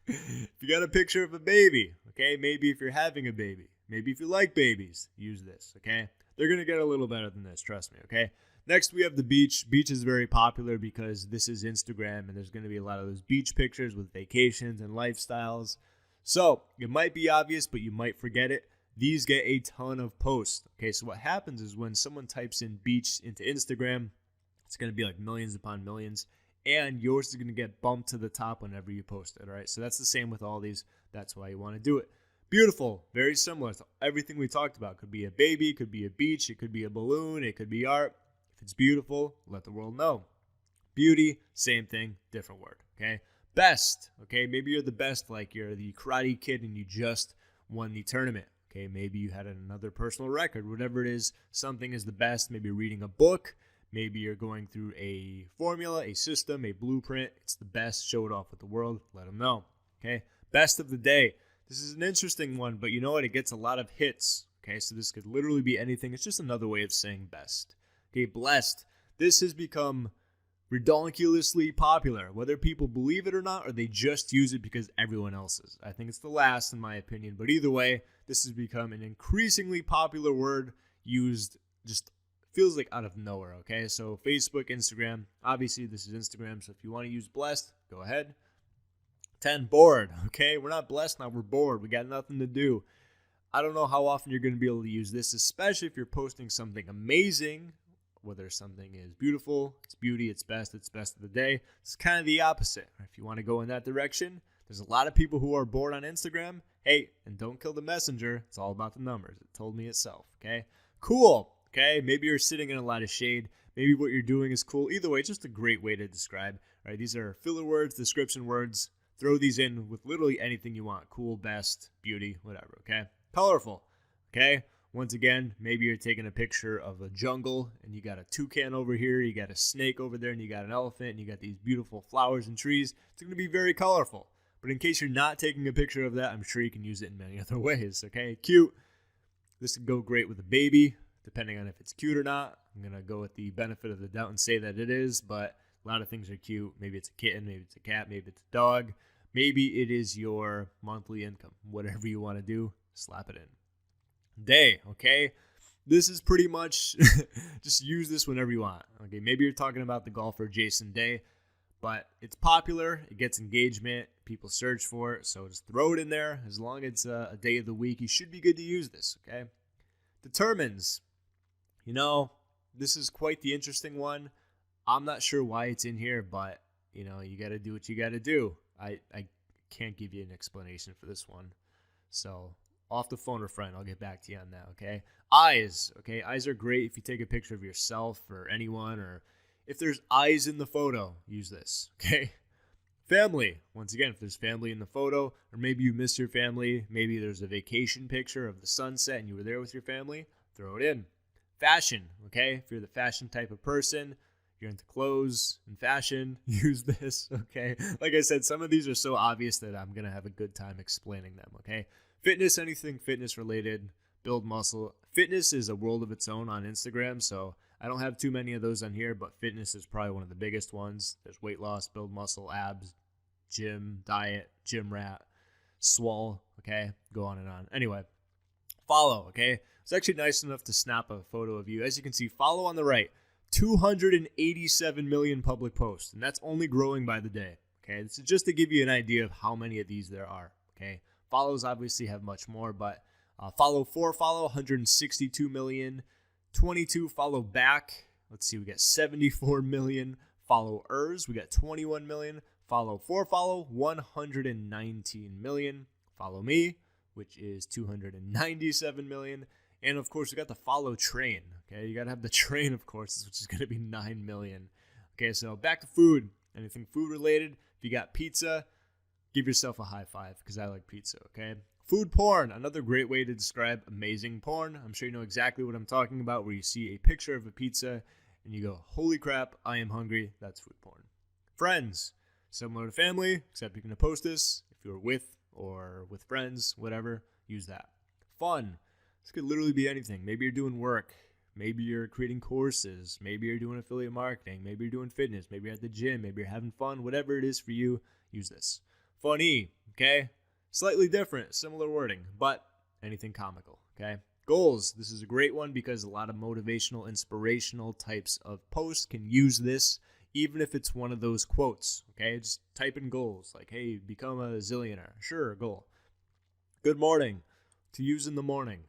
B: If you got a picture of a baby, okay? Maybe if you're having a baby, maybe if you like babies, use this, okay? They're going to get a little better than this, trust me, okay? Next, we have the beach. Beach is very popular because this is Instagram, and there's going to be a lot of those beach pictures with vacations and lifestyles. So, it might be obvious, but you might forget it. These get a ton of posts. Okay, so what happens is when someone types in beach into Instagram, it's going to be like millions upon millions, and yours is going to get bumped to the top whenever you post it, all right? So that's the same with all these. That's why you want to do it. Beautiful, very similar to everything we talked about. Could be a baby, could be a beach, it could be a balloon, it could be art. If it's beautiful, let the world know. Beauty, same thing, different word, okay? Best, okay? Maybe you're the best, like you're the Karate Kid and you just won the tournament, okay? Maybe you had another personal record, whatever it is, something is the best. Maybe you're reading a book. Maybe you're going through a formula, a system, a blueprint. It's the best. Show it off with the world. Let them know, okay? Best of the day. This is an interesting one, but you know what? It gets a lot of hits. Okay, so this could literally be anything. It's just another way of saying best. Okay, blessed. This has become ridiculously popular, whether people believe it or not, or they just use it because everyone else is. I think it's the last, in my opinion. But either way, this has become an increasingly popular word used just feels like out of nowhere, okay? So Facebook, Instagram. Obviously, this is Instagram, so if you want to use blessed, go ahead. 10, bored, okay? We're not blessed now, we're bored. We got nothing to do. I don't know how often you're going to be able to use this, especially if you're posting something amazing, whether something is beautiful, it's beauty, it's best of the day. It's kind of the opposite. If you want to go in that direction, there's a lot of people who are bored on Instagram. Hey, and don't kill the messenger. It's all about the numbers. It told me itself, okay? Cool, okay? Maybe you're sitting in a lot of shade. Maybe what you're doing is cool. Either way, it's just a great way to describe, right? These are filler words, description words. Throw these in with literally anything you want. Cool, best, beauty, whatever, okay? Colorful, okay? Once again, maybe you're taking a picture of a jungle and you got a toucan over here, you got a snake over there, and you got an elephant, and you got these beautiful flowers and trees. It's going to be very colorful. But in case you're not taking a picture of that, I'm sure you can use it in many other ways, okay? Cute. This could go great with a baby, depending on if it's cute or not. I'm going to go with the benefit of the doubt and say that it is, but a lot of things are cute. Maybe it's a kitten, maybe it's a cat, maybe it's a dog. Maybe it is your monthly income. Whatever you want to do, slap it in. Day, okay? This is pretty much, just use this whenever you want. Okay, maybe you're talking about the golfer Jason Day, but it's popular, it gets engagement, people search for it, so just throw it in there. As long as it's a day of the week, you should be good to use this, okay? Determines. You know, this is quite the interesting one. I'm not sure why it's in here, but, you know, you got to do what you got to do. I can't give you an explanation for this one. So, off the phone or friend, I'll get back to you on that, okay? Eyes, okay? Eyes are great if you take a picture of yourself or anyone, or if there's eyes in the photo, use this, okay? Family, once again, if there's family in the photo, or maybe you miss your family, maybe there's a vacation picture of the sunset and you were there with your family, throw it in. Fashion, okay? If you're the fashion type of person, you're into clothes and fashion, use this, okay? Like I said, some of these are so obvious that I'm going to have a good time explaining them, okay? Fitness, anything fitness related, build muscle. Fitness is a world of its own on Instagram, so I don't have too many of those on here, but fitness is probably one of the biggest ones. There's weight loss, build muscle, abs, gym, diet, gym rat, swole, okay? Go on and on. Anyway, follow, okay? It's actually nice enough to snap a photo of you. As you can see, follow on the right. 287 million public posts, and that's only growing by the day, okay? This is just to give you an idea of how many of these there are, okay? Follows obviously have much more, but follow 162 million. 22 follow back. Let's see, we got 74 million followers. We got 21 million. Follow 119 million. Follow me, which is 297 million. And of course, we got the follow train. Okay, you got to have the train, of course, which is going to be 9 million. Okay, so back to food. Anything food related. If you got pizza, give yourself a high five because I like pizza, okay? Food porn, another great way to describe amazing porn. I'm sure you know exactly what I'm talking about, where you see a picture of a pizza and you go, holy crap, I am hungry. That's food porn. Friends, similar to family, except you're going to post this. If you're with or with friends, whatever, use that. Fun, this could literally be anything. Maybe you're doing work. Maybe you're creating courses. Maybe you're doing affiliate marketing. Maybe you're doing fitness. Maybe you're at the gym. Maybe you're having fun. Whatever it is for you, use this. Funny, okay? Slightly different, similar wording, but anything comical, okay? Goals. This is a great one because a lot of motivational, inspirational types of posts can use this, even if it's one of those quotes, okay? Just type in goals, like, hey, become a zillionaire. Sure, goal. Good morning, to use in the morning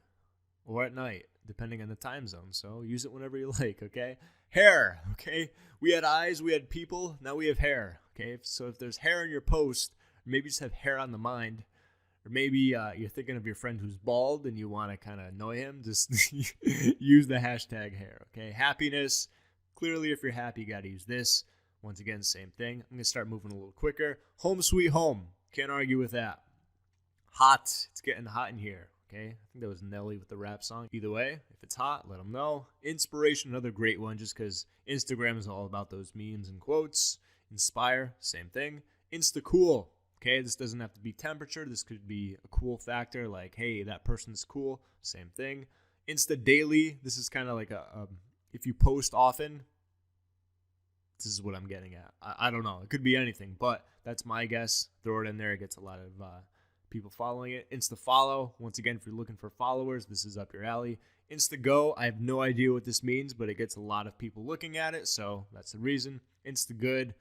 B: or at night, depending on the time zone. So use it whenever you like, okay? Hair, okay? We had eyes, we had people, now we have hair, okay? So if there's hair in your post, maybe you just have hair on the mind, or maybe you're thinking of your friend who's bald and you want to kind of annoy him, just use the hashtag hair, okay? Happiness, clearly if you're happy, you got to use this. Once again, same thing. I'm going to start moving a little quicker. Home sweet home, can't argue with that. Hot, it's getting hot in here, okay? I think that was Nelly with the rap song. Either way, if it's hot, let them know. Inspiration, another great one, just because Instagram is all about those memes and quotes. Inspire, same thing. Insta cool. Okay, this doesn't have to be temperature. This could be a cool factor like, hey, that person's cool. Same thing. Insta daily. This is kind of like if you post often, this is what I'm getting at. I don't know. It could be anything, but that's my guess. Throw it in there. It gets a lot of people following it. Insta follow. Once again, if you're looking for followers, this is up your alley. Insta go. I have no idea what this means, but it gets a lot of people looking at it, so that's the reason. Insta good.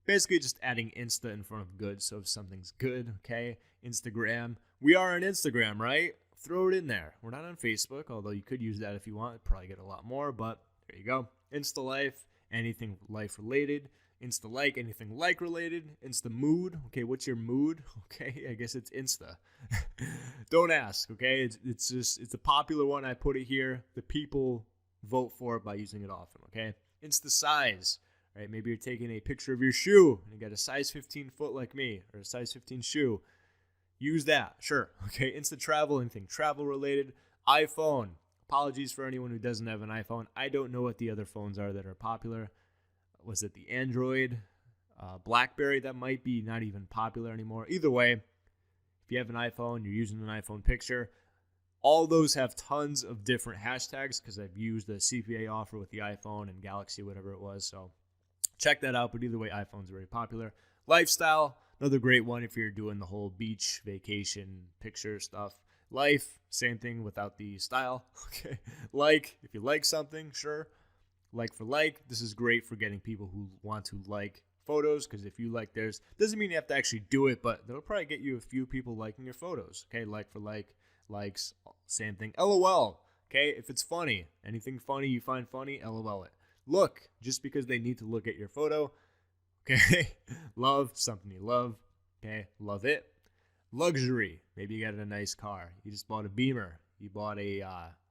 B: Basically just adding Insta in front of good, so if something's good, okay? Instagram. We are on Instagram, right? Throw it in there. We're not on Facebook, although you could use that if you want. Probably get a lot more, but there you go. Insta life. Anything life related. Insta like, anything like related. Insta mood. Okay, what's your mood? Okay, I guess it's Insta. Don't ask, okay? It's a popular one. I put it here. The people vote for it by using it often, okay? Insta size, right? Maybe you're taking a picture of your shoe and you got a size 15 foot like me or a size 15 shoe. Use that, sure. Okay, Insta travel, anything travel related. iPhone. Apologies for anyone who doesn't have an iPhone. I don't know what the other phones are that are popular. Was it the Android? BlackBerry, that might be not even popular anymore. Either way, if you have an iPhone, you're using an iPhone picture, all those have tons of different hashtags because I've used the CPA offer with the iPhone and Galaxy, whatever it was. So check that out. But either way, iPhone's very popular. Lifestyle, another great one if you're doing the whole beach, vacation, picture stuff. Life, same thing without the style. Okay. Like, if you like something, sure. Like for like, this is great for getting people who want to like photos, because if you like theirs, doesn't mean you have to actually do it, but that'll probably get you a few people liking your photos. Okay, like for like, likes, same thing. LOL, okay, if it's funny, anything funny you find funny, LOL it. Look, just because they need to look at your photo, okay. Love, something you love, okay, love it. Luxury, maybe you got a nice car. You just bought a Beamer. You bought a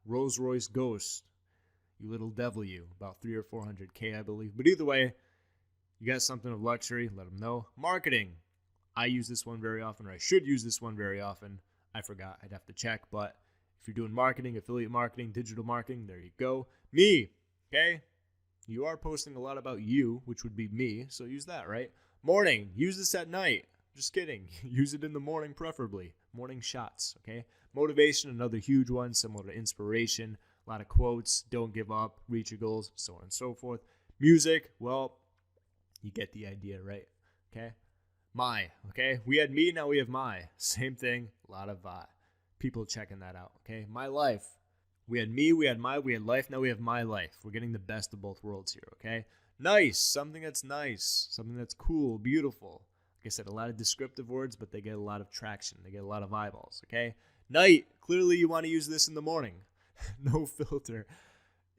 B: Rolls Royce Ghost. You little devil you. About 300 or 400K, I believe. But either way, you got something of luxury, let them know. Marketing. I use this one very often, or I should use this one very often. I forgot. I'd have to check. But if you're doing marketing, affiliate marketing, digital marketing, there you go. Me, okay? You are posting a lot about you, which would be me. So use that, right? Morning. Use this at night. Just kidding. Use it in the morning, preferably. Morning shots, okay? Motivation, another huge one, similar to inspiration. A lot of quotes, don't give up, reach your goals, so on and so forth. Music, well, you get the idea, right? Okay? My, okay? We had me, now we have my. Same thing, a lot of people checking that out, okay? My life. We had me, we had my, we had life, now we have my life. We're getting the best of both worlds here, okay? Nice, something that's nice, something that's cool, beautiful. Like I said, a lot of descriptive words, but they get a lot of traction. They get a lot of eyeballs, okay? Night, clearly you want to use this in the morning. No filter.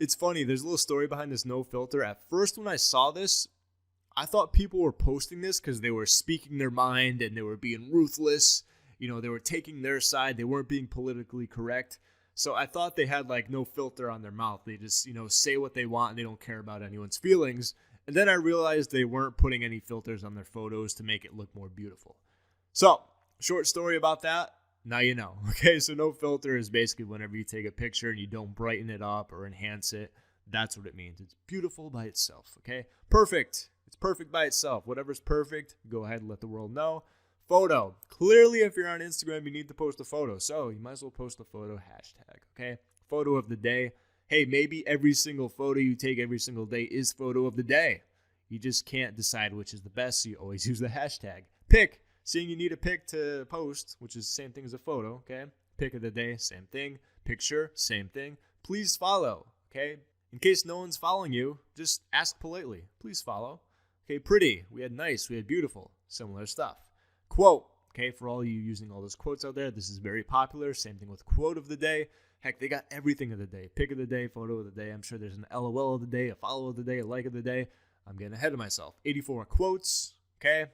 B: It's funny, there's a little story behind this no filter. At first when I saw this, I thought people were posting this because they were speaking their mind and they were being ruthless. You know, they were taking their side. They weren't being politically correct. So I thought they had like no filter on their mouth. They just, you know, say what they want and they don't care about anyone's feelings. And then I realized they weren't putting any filters on their photos to make it look more beautiful. So, short story about that. Now you know. Okay, so no filter is basically whenever you take a picture and you don't brighten it up or enhance it. That's what it means. It's beautiful by itself, okay? Perfect. It's perfect by itself. Whatever's perfect, go ahead and let the world know. Photo. Clearly, if you're on Instagram, you need to post a photo. So, you might as well post a photo hashtag, okay? Photo of the day. Hey, maybe every single photo you take every single day is photo of the day. You just can't decide which is the best, so you always use the hashtag. Pick. Seeing you need a pic to post, which is the same thing as a photo, okay? Pic of the day, same thing. Picture, same thing. Please follow, okay? In case no one's following you, just ask politely. Please follow. Okay, pretty. We had nice. We had beautiful. Similar stuff. Quote. Okay, for all you using all those quotes out there, this is very popular. Same thing with quote of the day. Heck, they got everything of the day. Pic of the day, photo of the day. I'm sure there's an LOL of the day, a follow of the day, a like of the day. I'm getting ahead of myself. 84 quotes, okay?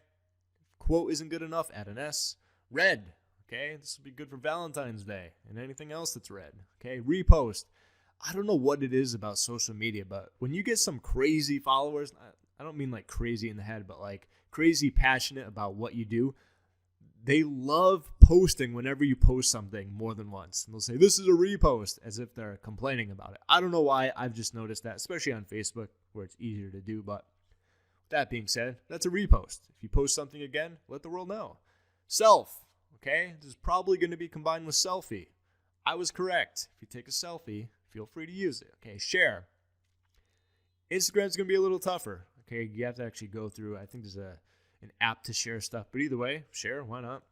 B: Quote isn't good enough, add an S. Red, okay? This will be good for Valentine's Day and anything else that's red, okay? Repost. I don't know what it is about social media, but when you get some crazy followers, I don't mean like crazy in the head, but like crazy passionate about what you do, they love posting whenever you post something more than once. And they'll say, this is a repost, as if they're complaining about it. I don't know why. I've just noticed that, especially on Facebook, where it's easier to do. But with that being said, that's a repost. If you post something again, let the world know. Self, okay? This is probably going to be combined with selfie. I was correct. If you take a selfie, feel free to use it, okay? Share. Instagram's going to be a little tougher, okay? You have to actually go through, I think there's an app to share stuff, but either way, share, why not?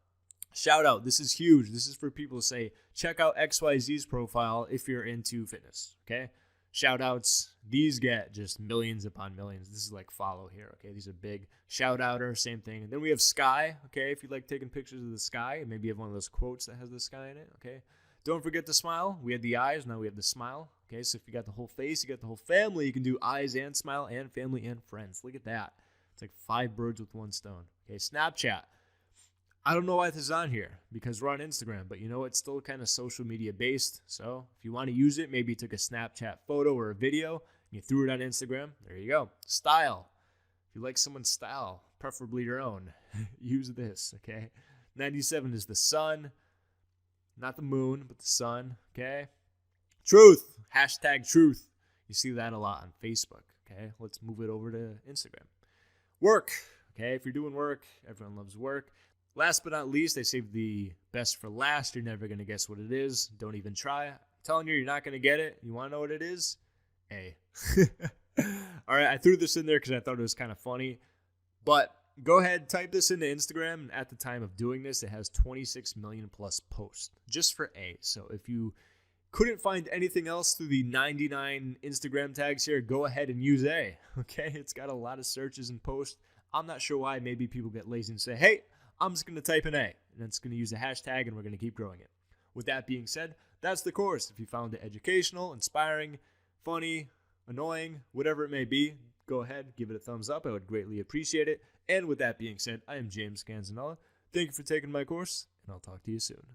B: Shout out. This is huge. This is for people to say, check out XYZ's profile if you're into fitness, okay? Shout outs. These get just millions upon millions. This is like follow here, okay? These are big. Shout outer, same thing. And then we have sky, okay? If you like taking pictures of the sky, maybe you have one of those quotes that has the sky in it, okay? Don't forget the smile. We had the eyes. Now we have the smile, okay? So if you got the whole face, you got the whole family, you can do eyes and smile and family and friends. Look at that. It's like 5 birds with 1 stone, okay? Snapchat. I don't know why this is on here because we're on Instagram, but you know, it's still kind of social media based. So if you want to use it, maybe you took a Snapchat photo or a video and you threw it on Instagram. There you go. Style. If you like someone's style, preferably your own, use this, okay? 97 is the sun, not the moon, but the sun, okay? Truth. Hashtag truth. You see that a lot on Facebook, okay? Let's move it over to Instagram. Work. Okay, if you're doing work, everyone loves work. Last but not least, I saved the best for last. You're never going to guess what it is. Don't even try. I'm telling you, you're not going to get it. You want to know what it is? A. All right, I threw this in there because I thought it was kind of funny. But go ahead, type this into Instagram. And at the time of doing this, it has 26 million plus posts just for A. So if you couldn't find anything else through the 99 Instagram tags here, go ahead and use A. Okay, it's got a lot of searches and posts. I'm not sure why. Maybe people get lazy and say, hey, I'm just going to type in A, and it's going to use a hashtag, and we're going to keep growing it. With that being said, that's the course. If you found it educational, inspiring, funny, annoying, whatever it may be, go ahead, give it a thumbs up. I would greatly appreciate it. And with that being said, I am James Canzanella. Thank you for taking my course, and I'll talk to you soon.